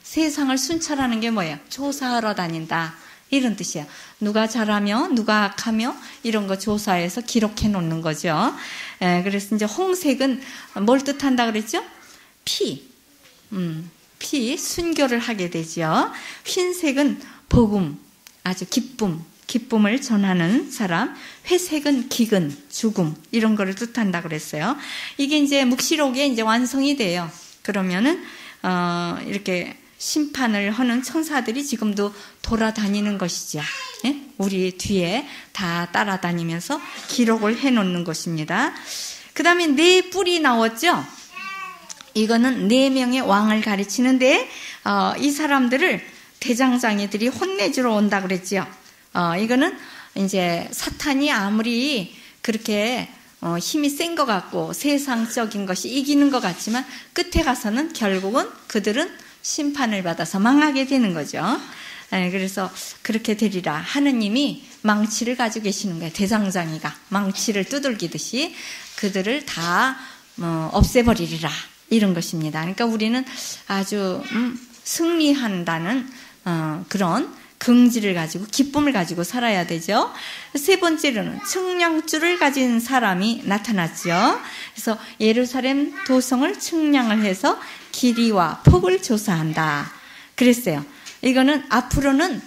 [SPEAKER 1] 세상을 순찰하는 게 뭐예요? 조사하러 다닌다. 이런 뜻이에요. 누가 잘하며, 누가 악하며, 이런 거 조사해서 기록해 놓는 거죠. 그래서 이제 홍색은 뭘 뜻한다 그랬죠? 피, 순교를 하게 되죠. 흰색은 복음, 아주 기쁨을 전하는 사람. 회색은 기근, 죽음, 이런 거를 뜻한다 그랬어요. 이게 이제 묵시록에 이제 완성이 돼요. 그러면은, 이렇게 심판을 하는 천사들이 지금도 돌아다니는 것이죠. 예? 우리 뒤에 다 따라다니면서 기록을 해 놓는 것입니다. 그 다음에 4뿔이 나왔죠? 이거는 4명의 왕을 가르치는데, 이 사람들을 대장장이들이 혼내주러 온다 그랬죠. 이거는 이제 사탄이 아무리 그렇게 힘이 센 것 같고 세상적인 것이 이기는 것 같지만 끝에 가서는 결국은 그들은 심판을 받아서 망하게 되는 거죠. 그래서 그렇게 되리라. 하느님이 망치를 가지고 계시는 거예요. 대장장이가 망치를 두들기듯이 그들을 다 없애버리리라. 이런 것입니다. 그러니까 우리는 아주 승리한다는 그런 긍지를 가지고 기쁨을 가지고 살아야 되죠. 세 번째로는 측량줄을 가진 사람이 나타났죠. 그래서 예루살렘 도성을 측량을 해서 길이와 폭을 조사한다. 그랬어요. 이거는 앞으로는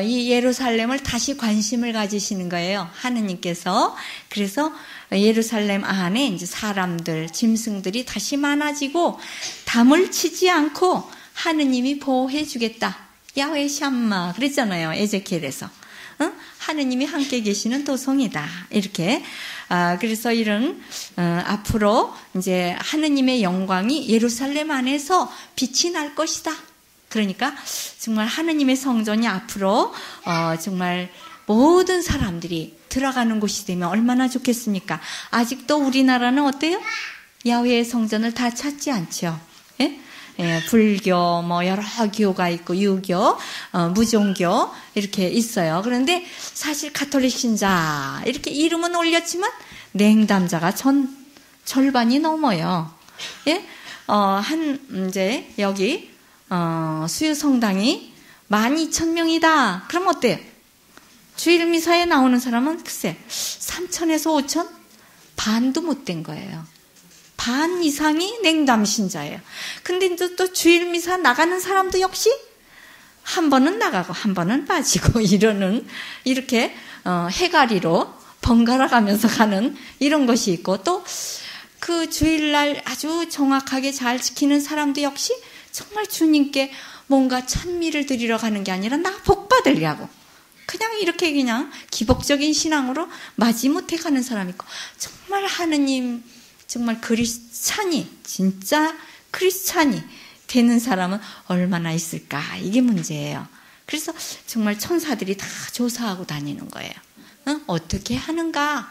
[SPEAKER 1] 이 예루살렘을 다시 관심을 가지시는 거예요. 하느님께서. 그래서 예루살렘 안에 이제 사람들, 짐승들이 다시 많아지고 담을 치지 않고 하느님이 보호해 주겠다. 야훼 샴마 그랬잖아요. 에제키엘에서. 하느님이 함께 계시는 도성이다. 이렇게. 그래서 이런, 앞으로 이제 하느님의 영광이 예루살렘 안에서 빛이 날 것이다. 그러니까 정말 하느님의 성전이 앞으로, 정말 모든 사람들이 들어가는 곳이 되면 얼마나 좋겠습니까? 아직도 우리나라는 어때요? 야훼의 성전을 다 찾지 않죠. 예? 예, 불교, 여러 교가 있고, 유교, 무종교, 이렇게 있어요. 그런데 사실 가톨릭 신자, 이렇게 이름은 올렸지만, 냉담자가 절반이 넘어요. 예? 이제, 여기, 수유성당이 12,000명이다. 그럼 어때요? 주일 미사에 나오는 사람은 글쎄, 3,000에서 5,000? 반도 못 된 거예요. 반 이상이 냉담 신자예요. 근데 또 주일 미사 나가는 사람도 역시 한 번은 나가고 한 번은 빠지고 이렇게 해가리로 번갈아 가면서 가는 이런 것이 있고, 또 그 주일날 아주 정확하게 잘 지키는 사람도 역시 정말 주님께 뭔가 찬미를 드리러 가는 게 아니라 나 복 받으려고 그냥 이렇게 그냥 기복적인 신앙으로 마지못해 가는 사람이 있고, 정말 하느님 정말 크리스찬이, 진짜 크리스찬이 되는 사람은 얼마나 있을까? 이게 문제예요. 그래서 정말 천사들이 다 조사하고 다니는 거예요. 어떻게 하는가?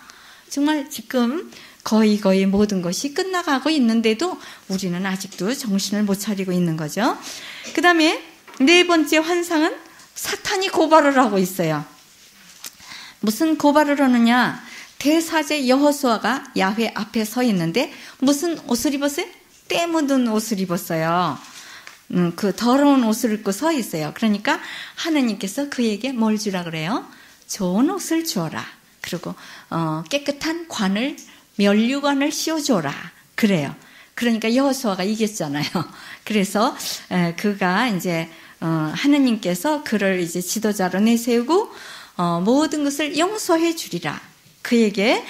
[SPEAKER 1] 정말 지금 거의 모든 것이 끝나가고 있는데도 우리는 아직도 정신을 못 차리고 있는 거죠. 그 다음에 네 번째 환상은 사탄이 고발을 하고 있어요. 무슨 고발을 하느냐? 대사제 여호수아가 야훼 앞에 서 있는데 무슨 옷을 입었어요? 때 묻은 옷을 입었어요. 그 더러운 옷을 입고 서 있어요. 그러니까 하느님께서 그에게 뭘 주라 그래요? 좋은 옷을 주어라. 그리고 깨끗한 관을, 면류관을 씌워줘라. 그래요. 그러니까 여호수아가 이겼잖아요. 그래서 그가 이제 하느님께서 그를 이제 지도자로 내세우고 모든 것을 용서해 주리라. 그에게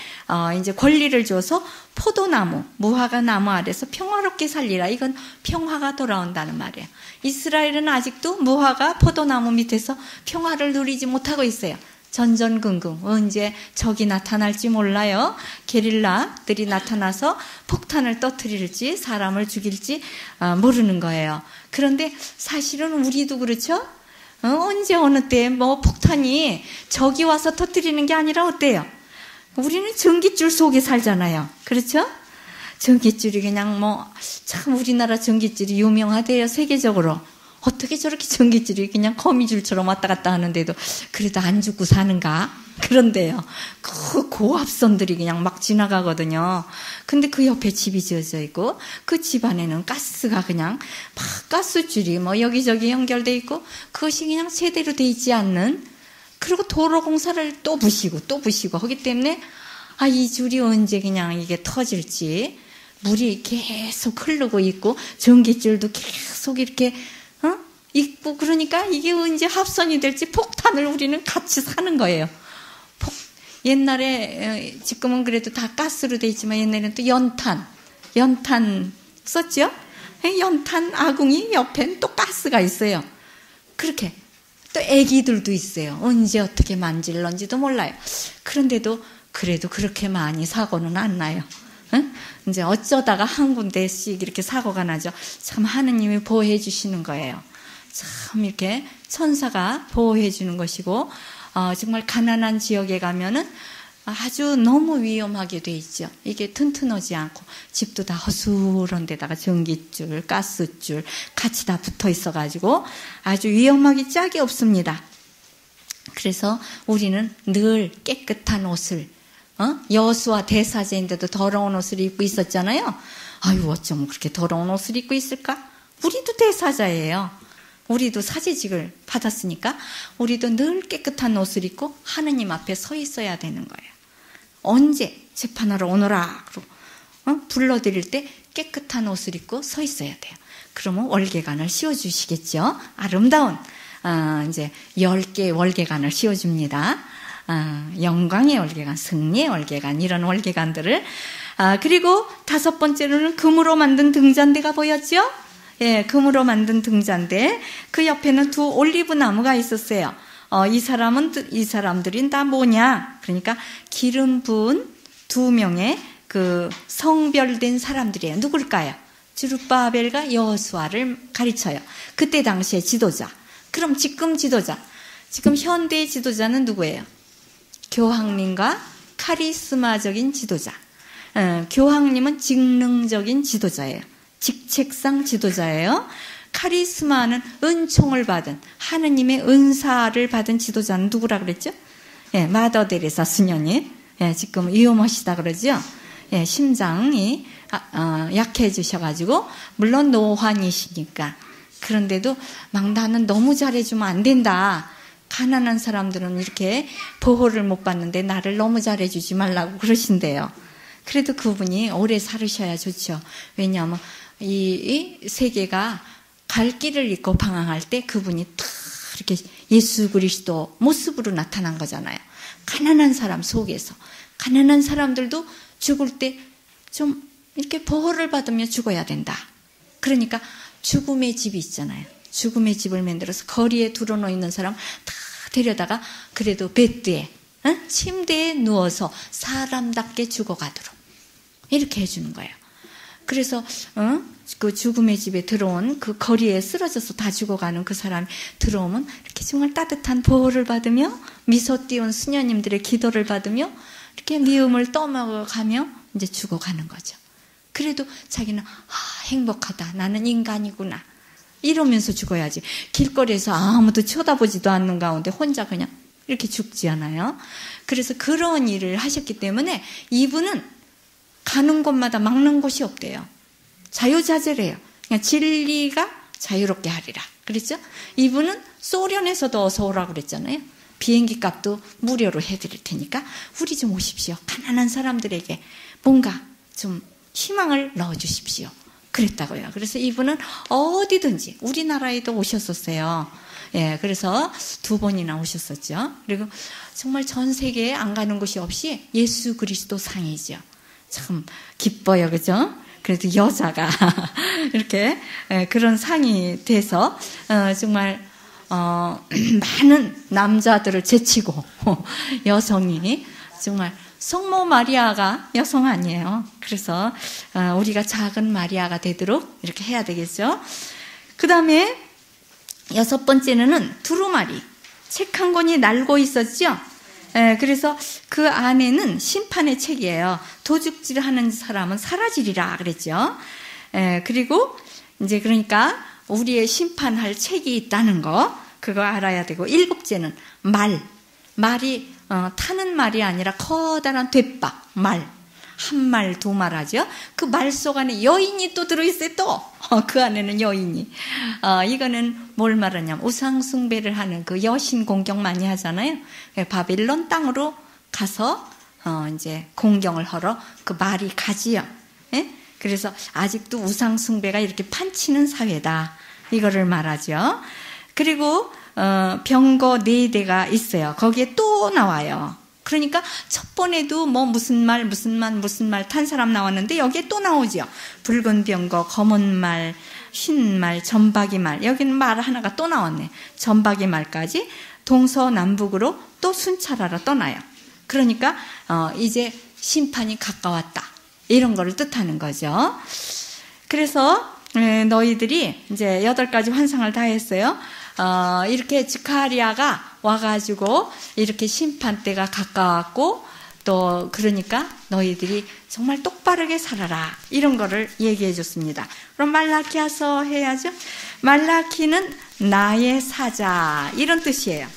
[SPEAKER 1] 이제 권리를 줘서 포도나무, 무화과 나무 아래서 평화롭게 살리라. 이건 평화가 돌아온다는 말이에요. 이스라엘은 아직도 무화과, 포도나무 밑에서 평화를 누리지 못하고 있어요. 전전긍긍. 언제 적이 나타날지 몰라요. 게릴라들이 나타나서 폭탄을 터뜨릴지 사람을 죽일지 모르는 거예요. 그런데 사실은 우리도 그렇죠? 언제 어느 때 폭탄이 적이 와서 터뜨리는 게 아니라 어때요? 우리는 전깃줄 속에 살잖아요. 그렇죠? 전깃줄이 그냥 참 우리나라 전깃줄이 유명하대요. 세계적으로. 어떻게 저렇게 전깃줄이 그냥 거미줄처럼 왔다 갔다 하는데도 그래도 안 죽고 사는가? 그런데요. 그 고압선들이 그냥 막 지나가거든요. 근데 그 옆에 집이 지어져 있고 그 집 안에는 가스가 그냥 막 가스줄이 여기저기 연결돼 있고 그것이 그냥 제대로 돼 있지 않는, 그리고 도로 공사를 또 부시고 하기 때문에 이 줄이 언제 그냥 이게 터질지, 물이 계속 흐르고 있고 전깃줄도 계속 이렇게 있고, 그러니까 이게 언제 합선이 될지 폭탄을 우리는 같이 사는 거예요. 옛날에 지금은 그래도 다 가스로 돼 있지만 옛날에는 또 연탄 썼죠? 연탄 아궁이 옆엔 또 가스가 있어요. 그렇게 또 애기들도 있어요. 언제 어떻게 만질런지도 몰라요. 그런데도 그래도 그렇게 많이 사고는 안 나요. 응? 이제 어쩌다가 한 군데씩 이렇게 사고가 나죠. 참 하느님이 보호해 주시는 거예요. 참 이렇게 천사가 보호해 주는 것이고, 정말 가난한 지역에 가면은 아주 너무 위험하게 돼 있죠. 이게 튼튼하지 않고 집도 다 허술한 데다가 전기줄, 가스줄 같이 다 붙어 있어가지고 아주 위험하기 짝이 없습니다. 그래서 우리는 늘 깨끗한 옷을, 여호수아 대사제인데도 더러운 옷을 입고 있었잖아요. 아유, 어쩜 그렇게 더러운 옷을 입고 있을까? 우리도 대사자예요. 우리도 사제직을 받았으니까 우리도 늘 깨끗한 옷을 입고 하느님 앞에 서 있어야 되는 거예요. 언제 재판하러 오너라 그러고 불러드릴 때 깨끗한 옷을 입고 서 있어야 돼요. 그러면 월계관을 씌워주시겠죠. 아름다운 이제 10개의 월계관을 씌워줍니다. 영광의 월계관, 승리의 월계관, 이런 월계관들을. 그리고 5번째로는 금으로 만든 등잔대가 보였죠. 예, 금으로 만든 등잔대. 그 옆에는 2 올리브 나무가 있었어요. 이 사람들은 다 뭐냐? 그러니까 기름 부은 2명의 그 성별된 사람들이에요. 누굴까요? 스룹바벨과 여호수아를 가르쳐요. 그때 당시의 지도자. 그럼 지금 지도자, 지금 현대의 지도자는 누구예요? 교황님과 카리스마적인 지도자. 교황님은 직능적인 지도자예요. 직책상 지도자예요. 카리스마는 은총을 받은, 하느님의 은사를 받은 지도자는 누구라 그랬죠? 예, 마더 데레사 수녀님. 예, 지금 위험하시다 그러죠? 예, 심장이 약해지셔가지고, 물론 노환이시니까. 그런데도 막 나는 너무 잘해주면 안 된다. 가난한 사람들은 이렇게 보호를 못 받는데 나를 너무 잘해주지 말라고 그러신대요. 그래도 그분이 오래 살으셔야 좋죠. 왜냐하면 이 세계가 갈 길을 잃고 방황할 때 그분이 탁 이렇게 예수 그리스도 모습으로 나타난 거잖아요. 가난한 사람 속에서. 가난한 사람들도 죽을 때 좀 이렇게 보호를 받으며 죽어야 된다. 그러니까 죽음의 집이 있잖아요. 죽음의 집을 만들어서 거리에 두러놓여 있는 사람 다 데려다가 그래도 베드에, 침대에 누워서 사람답게 죽어가도록 이렇게 해주는 거예요. 그래서 그 죽음의 집에 들어온 그 거리에 쓰러져서 다 죽어가는 그 사람이 들어오면 이렇게 정말 따뜻한 보호를 받으며 미소 띄운 수녀님들의 기도를 받으며 이렇게 미움을 떠먹어가며 이제 죽어가는 거죠. 그래도 자기는 행복하다. 나는 인간이구나. 이러면서 죽어야지. 길거리에서 아무도 쳐다보지도 않는 가운데 혼자 그냥 이렇게 죽지 않아요. 그래서 그런 일을 하셨기 때문에 이분은 가는 곳마다 막는 곳이 없대요. 자유자재래요. 그냥 진리가 자유롭게 하리라. 그랬죠? 이분은 소련에서도 어서 오라고 그랬잖아요. 비행기 값도 무료로 해드릴 테니까 우리 좀 오십시오. 가난한 사람들에게 뭔가 좀 희망을 넣어주십시오. 그랬다고요. 그래서 이분은 어디든지 우리나라에도 오셨었어요. 예, 그래서 2번이나 오셨었죠. 그리고 정말 전 세계에 안 가는 곳이 없이 예수 그리스도 상이죠. 참 기뻐요, 그죠? 그래도 여자가 이렇게 그런 상이 돼서 정말 많은 남자들을 제치고 여성이 정말 성모 마리아가 여성 아니에요. 그래서 우리가 작은 마리아가 되도록 이렇게 해야 되겠죠. 그 다음에 6번째는 두루마리. 책 한 권이 날고 있었죠. 그래서 그 안에는 심판의 책이에요. 도둑질 하는 사람은 사라지리라 그랬죠. 그리고 이제 그러니까 우리의 심판할 책이 있다는 거, 그거 알아야 되고, 7째는 말이 타는 말이 아니라 커다란 돛박, 말. 한 말, 2말 하죠. 그 말 속 안에 여인이 또 들어있어요, 또. 그 안에는 여인이. 이거는 뭘 말하냐면, 우상숭배를 하는 그 여신 공경 많이 하잖아요. 바빌론 땅으로 가서, 이제 공경을 하러 그 말이 가지요. 예? 그래서 아직도 우상숭배가 이렇게 판치는 사회다. 이거를 말하죠. 그리고, 병거 4대가 있어요. 거기에 또 나와요. 그러니까 첫 번에도 뭐 무슨 말 탄 사람 나왔는데 여기에 또 나오죠. 붉은 병거, 검은 말, 흰 말, 점박이 말. 여기는 말 하나가 또 나왔네. 점박이 말까지 동서남북으로 또 순찰하러 떠나요. 그러니까 이제 심판이 가까웠다. 이런 거를 뜻하는 거죠. 그래서 너희들이 이제 8가지 환상을 다 했어요. 이렇게 스가랴가 와가지고 이렇게 심판 때가 가까웠고 또 그러니까 너희들이 정말 똑바르게 살아라 이런 거를 얘기해 줬습니다. 그럼 말라키아서 해야죠. 말라키는 나의 사자 이런 뜻이에요.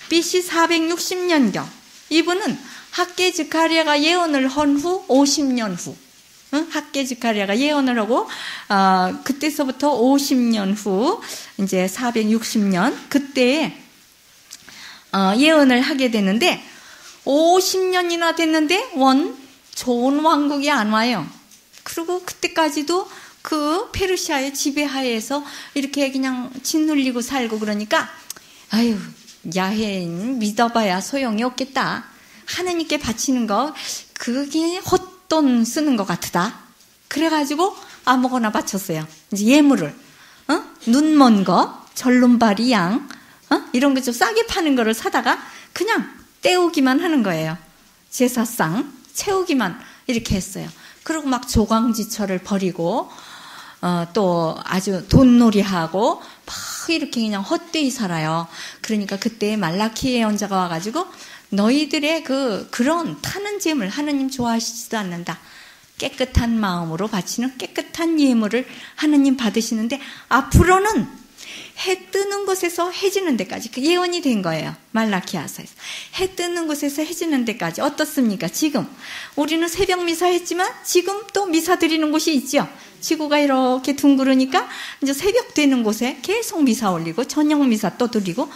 [SPEAKER 1] BC 460년경 이분은 학개 스가랴가 예언을 한 후 50년 후 학개 스가랴가 예언을 하고 그때서부터 50년 후 이제 460년 그때에 예언을 하게 되는데 50년이나 됐는데 좋은 왕국이 안 와요. 그리고 그때까지도 그 페르시아의 지배하에서 이렇게 그냥 짓눌리고 살고 그러니까 아유 야해인 믿어봐야 소용이 없겠다. 하느님께 바치는 거 그게 헛돈 쓰는 것 같다. 그래가지고 아무거나 바쳤어요. 이제 예물을 눈먼 거, 절름발이 양, 이런 거 좀 싸게 파는 거를 사다가 그냥 때우기만 하는 거예요. 제사상 채우기만 이렇게 했어요. 그리고 막 조광지처를 버리고 또 아주 돈놀이하고 막 이렇게 그냥 헛되이 살아요. 그러니까 그때 말라키 예언자가 와가지고 너희들의 그런 타는 재물 하느님 좋아하시지도 않는다. 깨끗한 마음으로 바치는 깨끗한 예물을 하느님 받으시는데 앞으로는 해 뜨는 곳에서 해 지는 데까지 그 예언이 된 거예요. 말라키아서에서. 해 뜨는 곳에서 해 지는 데까지 어떻습니까? 지금 우리는 새벽 미사 했지만 지금 또 미사 드리는 곳이 있죠. 지구가 이렇게 둥그러니까 이제 새벽 되는 곳에 계속 미사 올리고 저녁 미사 또 드리고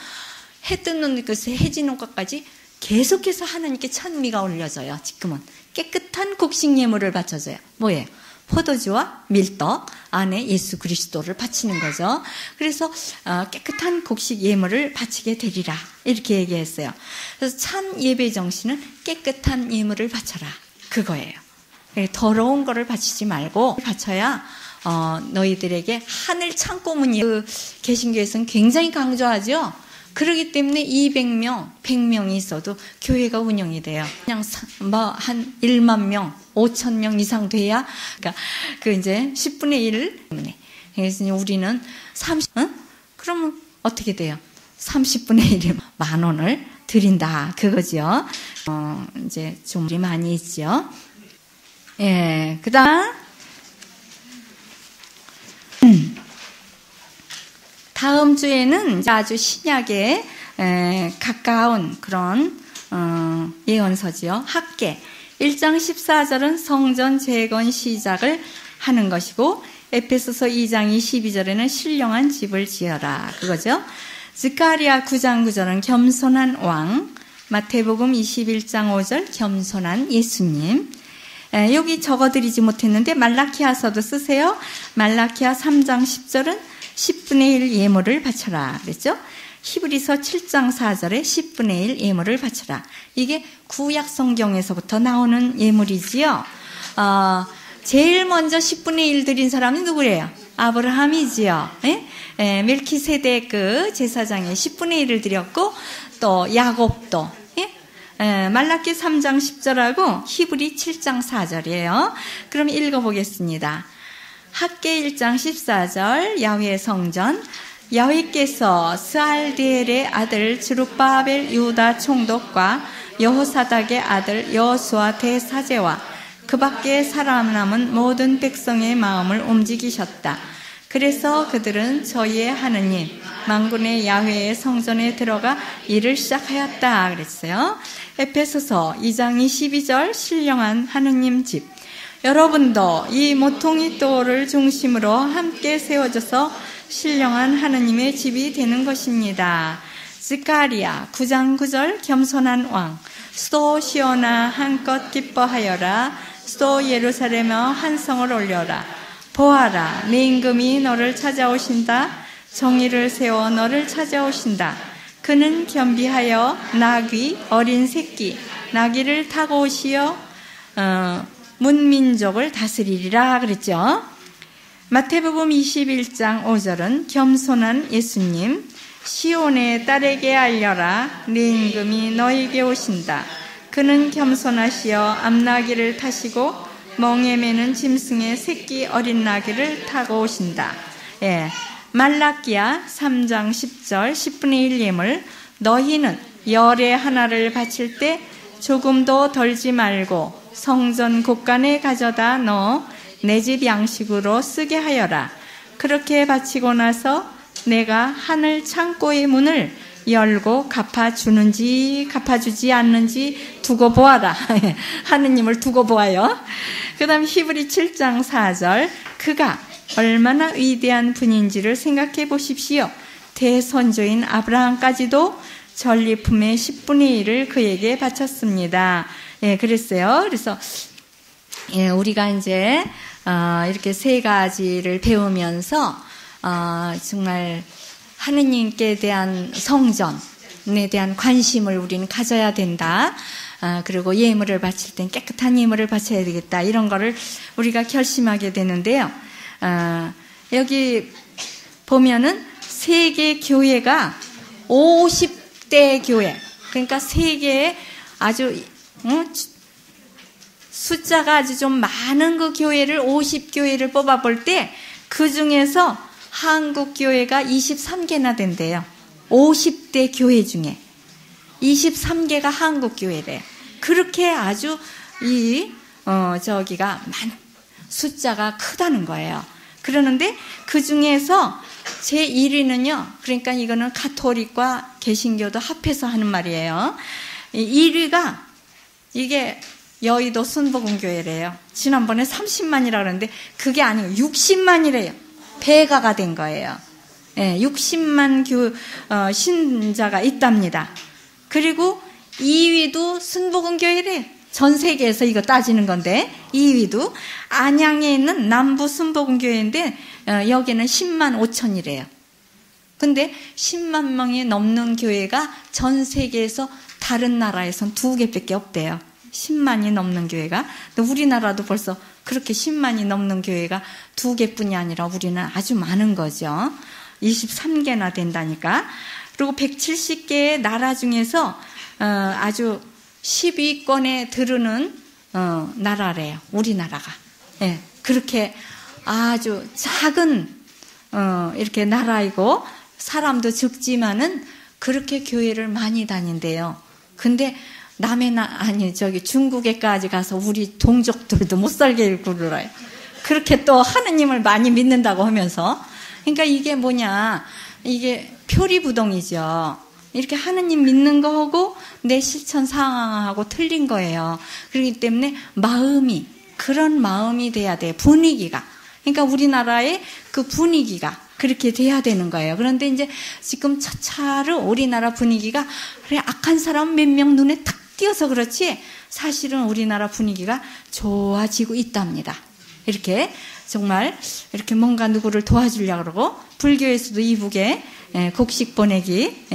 [SPEAKER 1] 해 뜨는 곳에 해 지는 곳까지 계속해서 하나님께 찬미가 올려져요. 지금은 깨끗한 곡식 예물을 바쳐줘요. 뭐예요? 포도주와 밀떡 안에 예수 그리스도를 바치는 거죠. 그래서 깨끗한 곡식 예물을 바치게 되리라 이렇게 얘기했어요. 그래서 참 예배 정신은 깨끗한 예물을 바쳐라 그거예요. 더러운 거를 바치지 말고 바쳐야 너희들에게 하늘 창고문이 개신교에서는 굉장히 강조하죠. 그렇기 때문에 200명, 100명이 있어도 교회가 운영이 돼요. 그냥 한 1만 명, 5천 명 이상 돼야, 그러니까 이제 10분의 1 때문에. 그래서 우리는 그러면 어떻게 돼요? 30분의 1에 10,000원을 드린다. 그거죠. 이제 좀 많이 있죠. 예, 그 다음. 다음 주에는 아주 신약에 가까운 그런 예언서지요. 학계 1장 14절은 성전 재건 시작을 하는 것이고 에베소서 2장 22절에는 신령한 집을 지어라 그거죠. 스가랴 9장 9절은 겸손한 왕, 마태복음 21장 5절 겸손한 예수님. 여기 적어드리지 못했는데 말라키아서도 쓰세요. 말라키아 3장 10절은 10분의 1 예물을 바쳐라 그랬죠. 히브리서 7장 4절에 10분의 1 예물을 바쳐라. 이게 구약 성경에서부터 나오는 예물이지요. 제일 먼저 10분의 1 드린 사람은 누구예요? 아브라함이지요. 예? 멜키세덱 그 제사장에 10분의 1을 드렸고 또 야곱도 말라키 3장 10절하고 히브리 7장 4절이에요. 그럼 읽어보겠습니다. 학계 1장 14절 야훼 성전 야훼께서 스알디엘의 아들 스룹바벨 유다 총독과 여호사닥의 아들 여호수아 대사제와 그 밖에 살아남은 모든 백성의 마음을 움직이셨다. 그래서 그들은 저희의 하느님 만군의 야훼의 성전에 들어가 일을 시작하였다 그랬어요. 에베소서 2장 22절 신령한 하느님 집. 여러분도 이 모퉁이 돌을 중심으로 함께 세워져서 신령한 하느님의 집이 되는 것입니다. 스가랴 9장 9절 겸손한 왕. 수도 시온아 한껏 기뻐하여라. 수도 예루살렘아 한성을 올려라. 보아라 내 임금이 너를 찾아오신다. 정의를 세워 너를 찾아오신다. 그는 겸비하여 나귀 어린 새끼 나귀를 타고 오시어 문민족을 다스리리라 그랬죠. 마태복음 21장 5절은 겸손한 예수님 시온의 딸에게 알려라. 내 임금이 너에게 오신다. 그는 겸손하시어 암나귀를 타시고 멍에 매는 짐승의 새끼 어린 나귀를 타고 오신다. 예, 말라기야 3장 10절 10분의 1 예물 너희는 열의 하나를 바칠 때 조금도 덜지 말고 성전 곳간에 가져다 넣어 내 집 양식으로 쓰게 하여라. 그렇게 바치고 나서 내가 하늘 창고의 문을 열고 갚아주는지 갚아주지 않는지 두고 보아라. 하느님을 두고 보아요. 그 다음 히브리 7장 4절 그가 얼마나 위대한 분인지를 생각해 보십시오. 대선조인 아브라함까지도 전리품의 10분의 1을 그에게 바쳤습니다. 예, 그랬어요. 그래서 예, 우리가 이제 이렇게 세 가지를 배우면서 정말 하느님께 대한 성전에 대한 관심을 우리는 가져야 된다. 그리고 예물을 바칠 땐 깨끗한 예물을 바쳐야 되겠다. 이런 거를 우리가 결심하게 되는데요. 여기 보면은 세계 교회가 50대 교회. 그러니까 세계에 아주 숫자가 아주 좀 많은 그 교회를 50교회를 뽑아볼 때 그 중에서 한국 교회가 23개나 된대요. 50대 교회 중에 23개가 한국 교회래요. 그렇게 아주 숫자가 크다는 거예요. 그러는데 그 중에서 제 1위는요. 그러니까 이거는 가톨릭과 개신교도 합해서 하는 말이에요. 1위가 이게 여의도 순복음교회래요. 지난번에 30만이라 그러는데 그게 아니고 60만이래요. 배가가 된 거예요. 60만 신자가 있답니다. 그리고 2위도 순복음교회래요. 전 세계에서 이거 따지는 건데 2위도 안양에 있는 남부 순복음교회인데 여기는 10만 5천이래요. 근데 10만 명이 넘는 교회가 전 세계에서 다른 나라에선 2개밖에 없대요. 10만이 넘는 교회가. 우리나라도 벌써 그렇게 10만이 넘는 교회가 2개뿐이 아니라 우리는 아주 많은 거죠. 23개나 된다니까. 그리고 170개의 나라 중에서 아주 10위권에 들으는 나라래요. 우리나라가. 예, 그렇게 아주 작은 이렇게 나라이고 사람도 적지만은 그렇게 교회를 많이 다닌대요. 근데 중국에까지 가서 우리 동족들도 못 살게 굴러요. 그렇게 또 하느님을 많이 믿는다고 하면서. 그러니까 이게 뭐냐, 이게 표리부동이죠. 이렇게 하느님 믿는 거하고 내 실천 상황하고 틀린 거예요. 그렇기 때문에 그런 마음이 돼야 돼. 분위기가. 그러니까 우리나라의 그 분위기가 그렇게 돼야 되는 거예요. 그런데 이제 지금 차차로 우리나라 분위기가 그래 악한 사람 몇 명 눈에 탁 띄어서 그렇지 사실은 우리나라 분위기가 좋아지고 있답니다. 이렇게 정말 이렇게 뭔가 누구를 도와주려고 그러고 불교에서도 이북에 곡식 보내기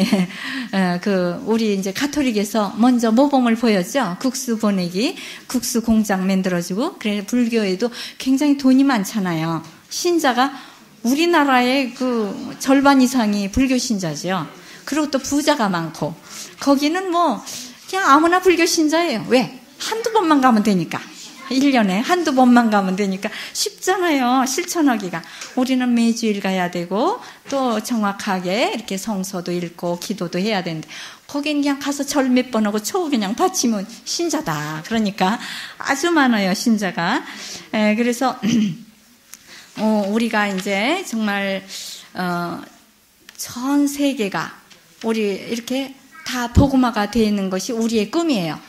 [SPEAKER 1] 우리 이제 가톨릭에서 먼저 모범을 보였죠. 국수 보내기, 국수 공장 만들어주고. 그래 불교에도 굉장히 돈이 많잖아요. 신자가 우리나라의 그 절반 이상이 불교 신자죠. 그리고 또 부자가 많고 거기는 뭐 그냥 아무나 불교 신자예요. 왜? 한두 번만 가면 되니까. 1년에 한두 번만 가면 되니까 쉽잖아요. 실천하기가. 우리는 매주일 가야 되고 또 정확하게 이렇게 성서도 읽고 기도도 해야 되는데 거긴 그냥 가서 절 몇 번 하고 초 그냥 바치면 신자다. 그러니까 아주 많아요. 신자가. 그래서 우리가 이제 정말 전 세계가 우리 이렇게 다 복음화가 되어 있는 것이 우리의 꿈이에요.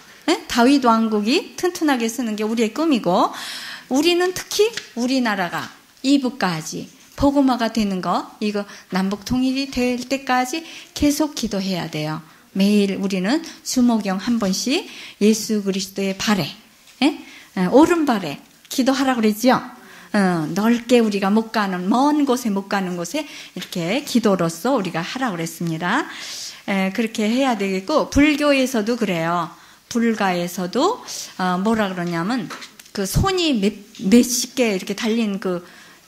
[SPEAKER 1] 다윗 왕국이 튼튼하게 쓰는 게 우리의 꿈이고 우리는 특히 우리나라가 이북까지 복음화가 되는 거 이거 남북 통일이 될 때까지 계속 기도해야 돼요. 매일 우리는 주모경 한 번씩 예수 그리스도의 발에 오른발에 기도하라고 그랬죠. 넓게 우리가 못 가는 먼 곳에 못 가는 곳에 이렇게 기도로서 우리가 하라고 그랬습니다. 그렇게 해야 되겠고 불교에서도 그래요. 불가에서도 뭐라 그러냐면 그 손이 몇십 개 이렇게 달린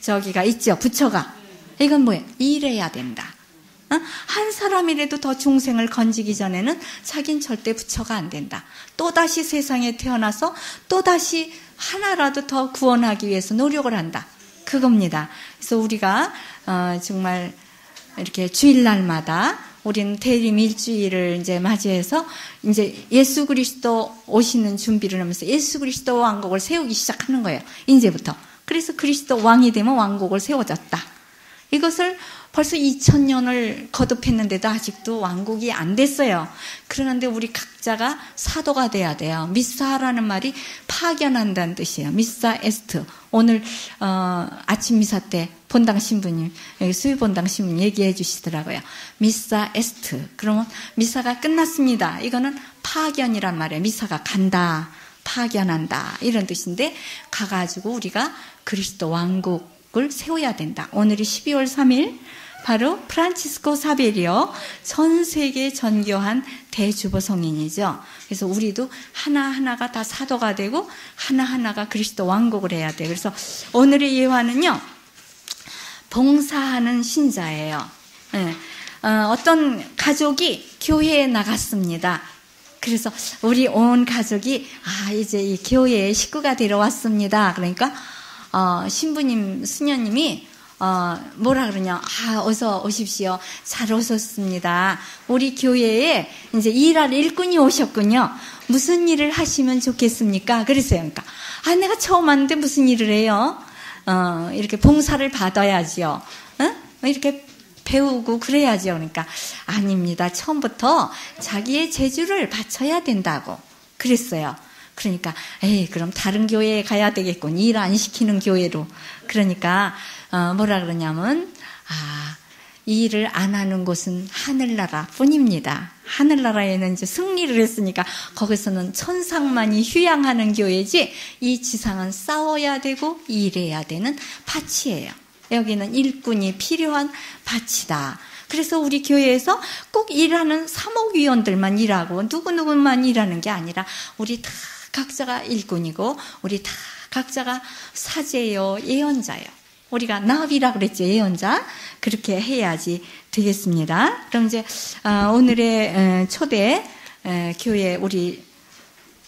[SPEAKER 1] 저기가 있죠. 부처가. 이건 뭐예요? 일해야 된다. 한 사람이라도 더 중생을 건지기 전에는 자긴 절대 부처가 안 된다. 또다시 세상에 태어나서 또다시 하나라도 더 구원하기 위해서 노력을 한다. 그겁니다. 그래서 우리가 정말 이렇게 주일날마다 우리는 대림 일주일을 이제 맞이해서 이제 예수 그리스도 오시는 준비를 하면서 예수 그리스도 왕국을 세우기 시작하는 거예요. 이제부터. 그래서 그리스도 왕이 되면 왕국을 세워졌다. 이것을 벌써 2000년을 거듭했는데도 아직도 왕국이 안 됐어요. 그러는데 우리 각자가 사도가 돼야 돼요. 미사라는 말이 파견한다는 뜻이에요. 미사 에스트. 오늘 아침 미사 때 본당 신부님, 여기 수요 본당 신부님 얘기해 주시더라고요. 미사 에스트. 그러면 미사가 끝났습니다. 이거는 파견이란 말이에요. 미사가 간다, 파견한다 이런 뜻인데 가가지고 우리가 그리스도 왕국을 세워야 된다. 오늘이 12월 3일 바로 프란치스코 사베리오 전 세계 전교한 대주보 성인이죠. 그래서 우리도 하나하나가 다 사도가 되고 하나하나가 그리스도 왕국을 해야 돼요. 그래서 오늘의 예화는요. 봉사하는 신자예요. 어떤 가족이 교회에 나갔습니다. 그래서 우리 온 가족이 이제 이 교회의 식구가 되러 왔습니다. 그러니까 신부님, 수녀님이 뭐라 그러냐? 어서 오십시오. 잘 오셨습니다. 우리 교회에 이제 일할 일꾼이 오셨군요. 무슨 일을 하시면 좋겠습니까? 그랬어요. 그러니까 내가 처음 왔는데 무슨 일을 해요? 이렇게 봉사를 받아야지요. 이렇게 배우고 그래야죠. 그러니까 아닙니다. 처음부터 자기의 재주를 바쳐야 된다고 그랬어요. 그러니까 그럼 다른 교회에 가야 되겠군. 일 안 시키는 교회로. 그러니까 뭐라 그러냐면 이 일을 안 하는 곳은 하늘나라 뿐입니다. 하늘나라에는 이제 승리를 했으니까 거기서는 천상만이 휴양하는 교회지, 이 지상은 싸워야 되고 일해야 되는 밭이에요. 여기는 일꾼이 필요한 밭이다. 그래서 우리 교회에서 꼭 일하는 사목위원들만 일하고 누구누구만 일하는 게 아니라 우리 다 각자가 일꾼이고 우리 다 각자가 사제요, 예언자요. 우리가 나비라 그랬죠, 예언자. 그렇게 해야지 되겠습니다. 그럼 이제 오늘의 초대 교회 우리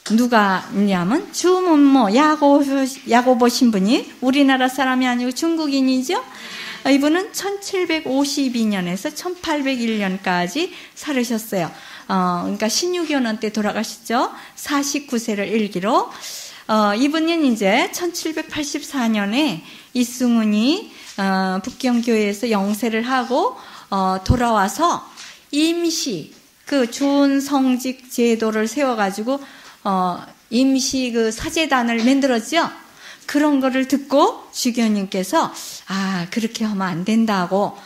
[SPEAKER 1] 누가 있냐면 주문모 야고보 신부님, 우리나라 사람이 아니고 중국인이죠. 이분은 1752년에서 1801년까지 살으셨어요. 그러니까 신유교년 때 돌아가셨죠. 49세를 일기로. 이분은 이제 1784년에 이승훈이 북경교회에서 영세를 하고 돌아와서 임시 그 좋은 성직 제도를 세워가지고 임시 그 사제단을 만들었죠. 그런 거를 듣고 주교님께서 그렇게 하면 안 된다고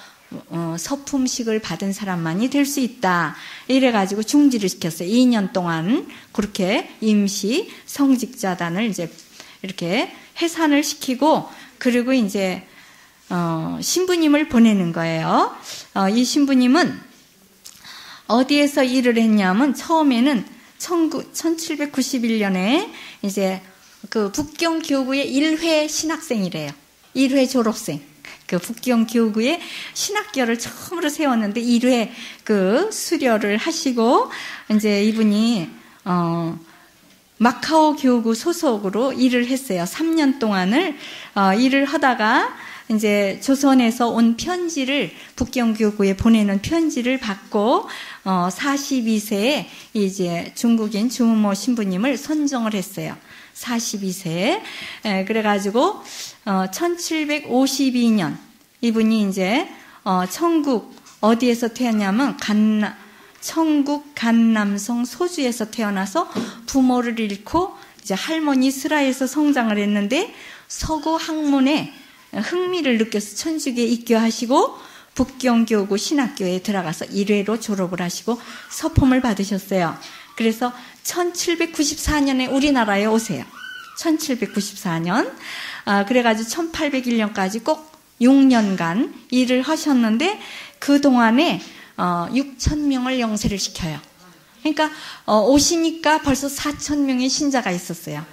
[SPEAKER 1] 서품식을 받은 사람만이 될 수 있다. 이래가지고 중지를 시켰어요. 2년 동안 그렇게 임시 성직자단을 이제 이렇게 해산을 시키고, 그리고 이제 신부님을 보내는 거예요. 이 신부님은 어디에서 일을 했냐면 처음에는 1791년에 이제 그 북경교구의 1회 신학생이래요. 1회 졸업생. 그 북경교구의 신학교를 처음으로 세웠는데 1회 그 수료를 하시고, 이제 이분이 마카오 교구 소속으로 일을 했어요. 3년 동안을 일을 하다가 이제 조선에서 온 편지를 북경교구에 보내는 편지를 받고 42세에 이제 중국인 주문모 신부님을 선정을 했어요. 42세. 그래가지고 1752년 이분이 이제 청국 어디에서 태어났냐면 청국 간남성 소주에서 태어나서 부모를 잃고 이제 할머니 슬하에서 성장을 했는데 서구 학문에 흥미를 느껴서 천주교에 입교하시고 북경교구 신학교에 들어가서 1회로 졸업을 하시고 서품을 받으셨어요. 그래서 1794년에 우리나라에 오세요. 1794년. 그래가지고 1801년까지 꼭 6년간 일을 하셨는데 그동안에 6,000명을 영세를 시켜요. 그러니까 오시니까 벌써 4,000명의 신자가 있었어요.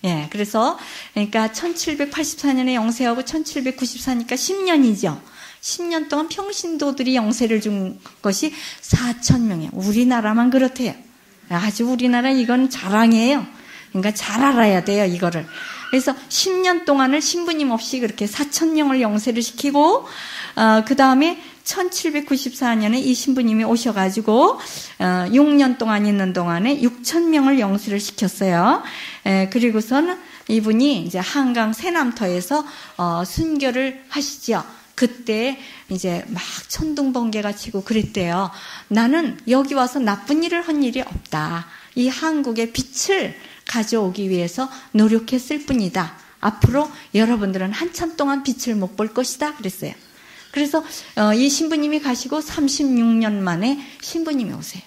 [SPEAKER 1] 예, 그래서 그러니까 1784년에 영세하고 1794니까 10년이죠. 10년 동안 평신도들이 영세를 준 것이 4,000명이에요. 우리나라만 그렇대요. 아주 우리나라 이건 자랑이에요. 그러니까 잘 알아야 돼요, 이거를. 그래서 10년 동안을 신부님 없이 그렇게 4,000명을 영세를 시키고, 그 다음에 1794년에 이 신부님이 오셔가지고 6년 동안 있는 동안에 6,000명을 영세를 시켰어요. 그리고서는 이분이 이제 한강 세남터에서 순교를 하시죠. 그때 이제 막 천둥번개가 치고 그랬대요. 나는 여기 와서 나쁜 일을 한 일이 없다. 이 한국의 빛을 가져오기 위해서 노력했을 뿐이다. 앞으로 여러분들은 한참 동안 빛을 못 볼 것이다. 그랬어요. 그래서 이 신부님이 가시고 36년 만에 신부님이 오세요.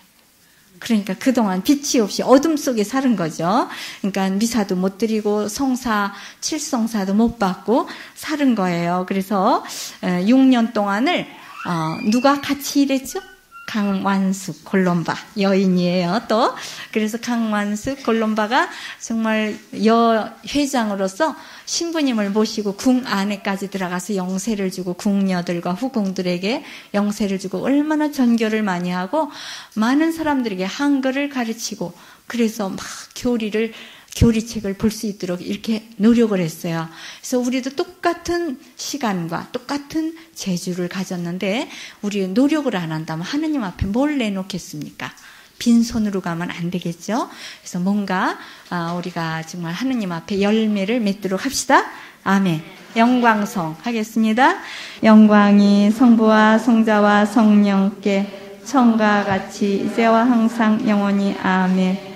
[SPEAKER 1] 그러니까 그동안 빛이 없이 어둠 속에 사는 거죠. 그러니까 미사도 못 드리고 성사, 칠성사도 못 받고 사는 거예요. 그래서 6년 동안을 누가 같이 일했죠? 강완숙 골롬바 여인이에요. 또 그래서 강완숙 골롬바가 정말 여회장으로서 신부님을 모시고 궁 안에까지 들어가서 영세를 주고 궁녀들과 후궁들에게 영세를 주고 얼마나 전교를 많이 하고 많은 사람들에게 한글을 가르치고 그래서 막 교리책을 볼 수 있도록 이렇게 노력을 했어요. 그래서 우리도 똑같은 시간과 똑같은 재주를 가졌는데 우리 노력을 안 한다면 하느님 앞에 뭘 내놓겠습니까? 빈손으로 가면 안 되겠죠? 그래서 뭔가 우리가 정말 하느님 앞에 열매를 맺도록 합시다. 아멘. 영광성 하겠습니다. 영광이 성부와 성자와 성령께 처음과 같이 이제와 항상 영원히 아멘.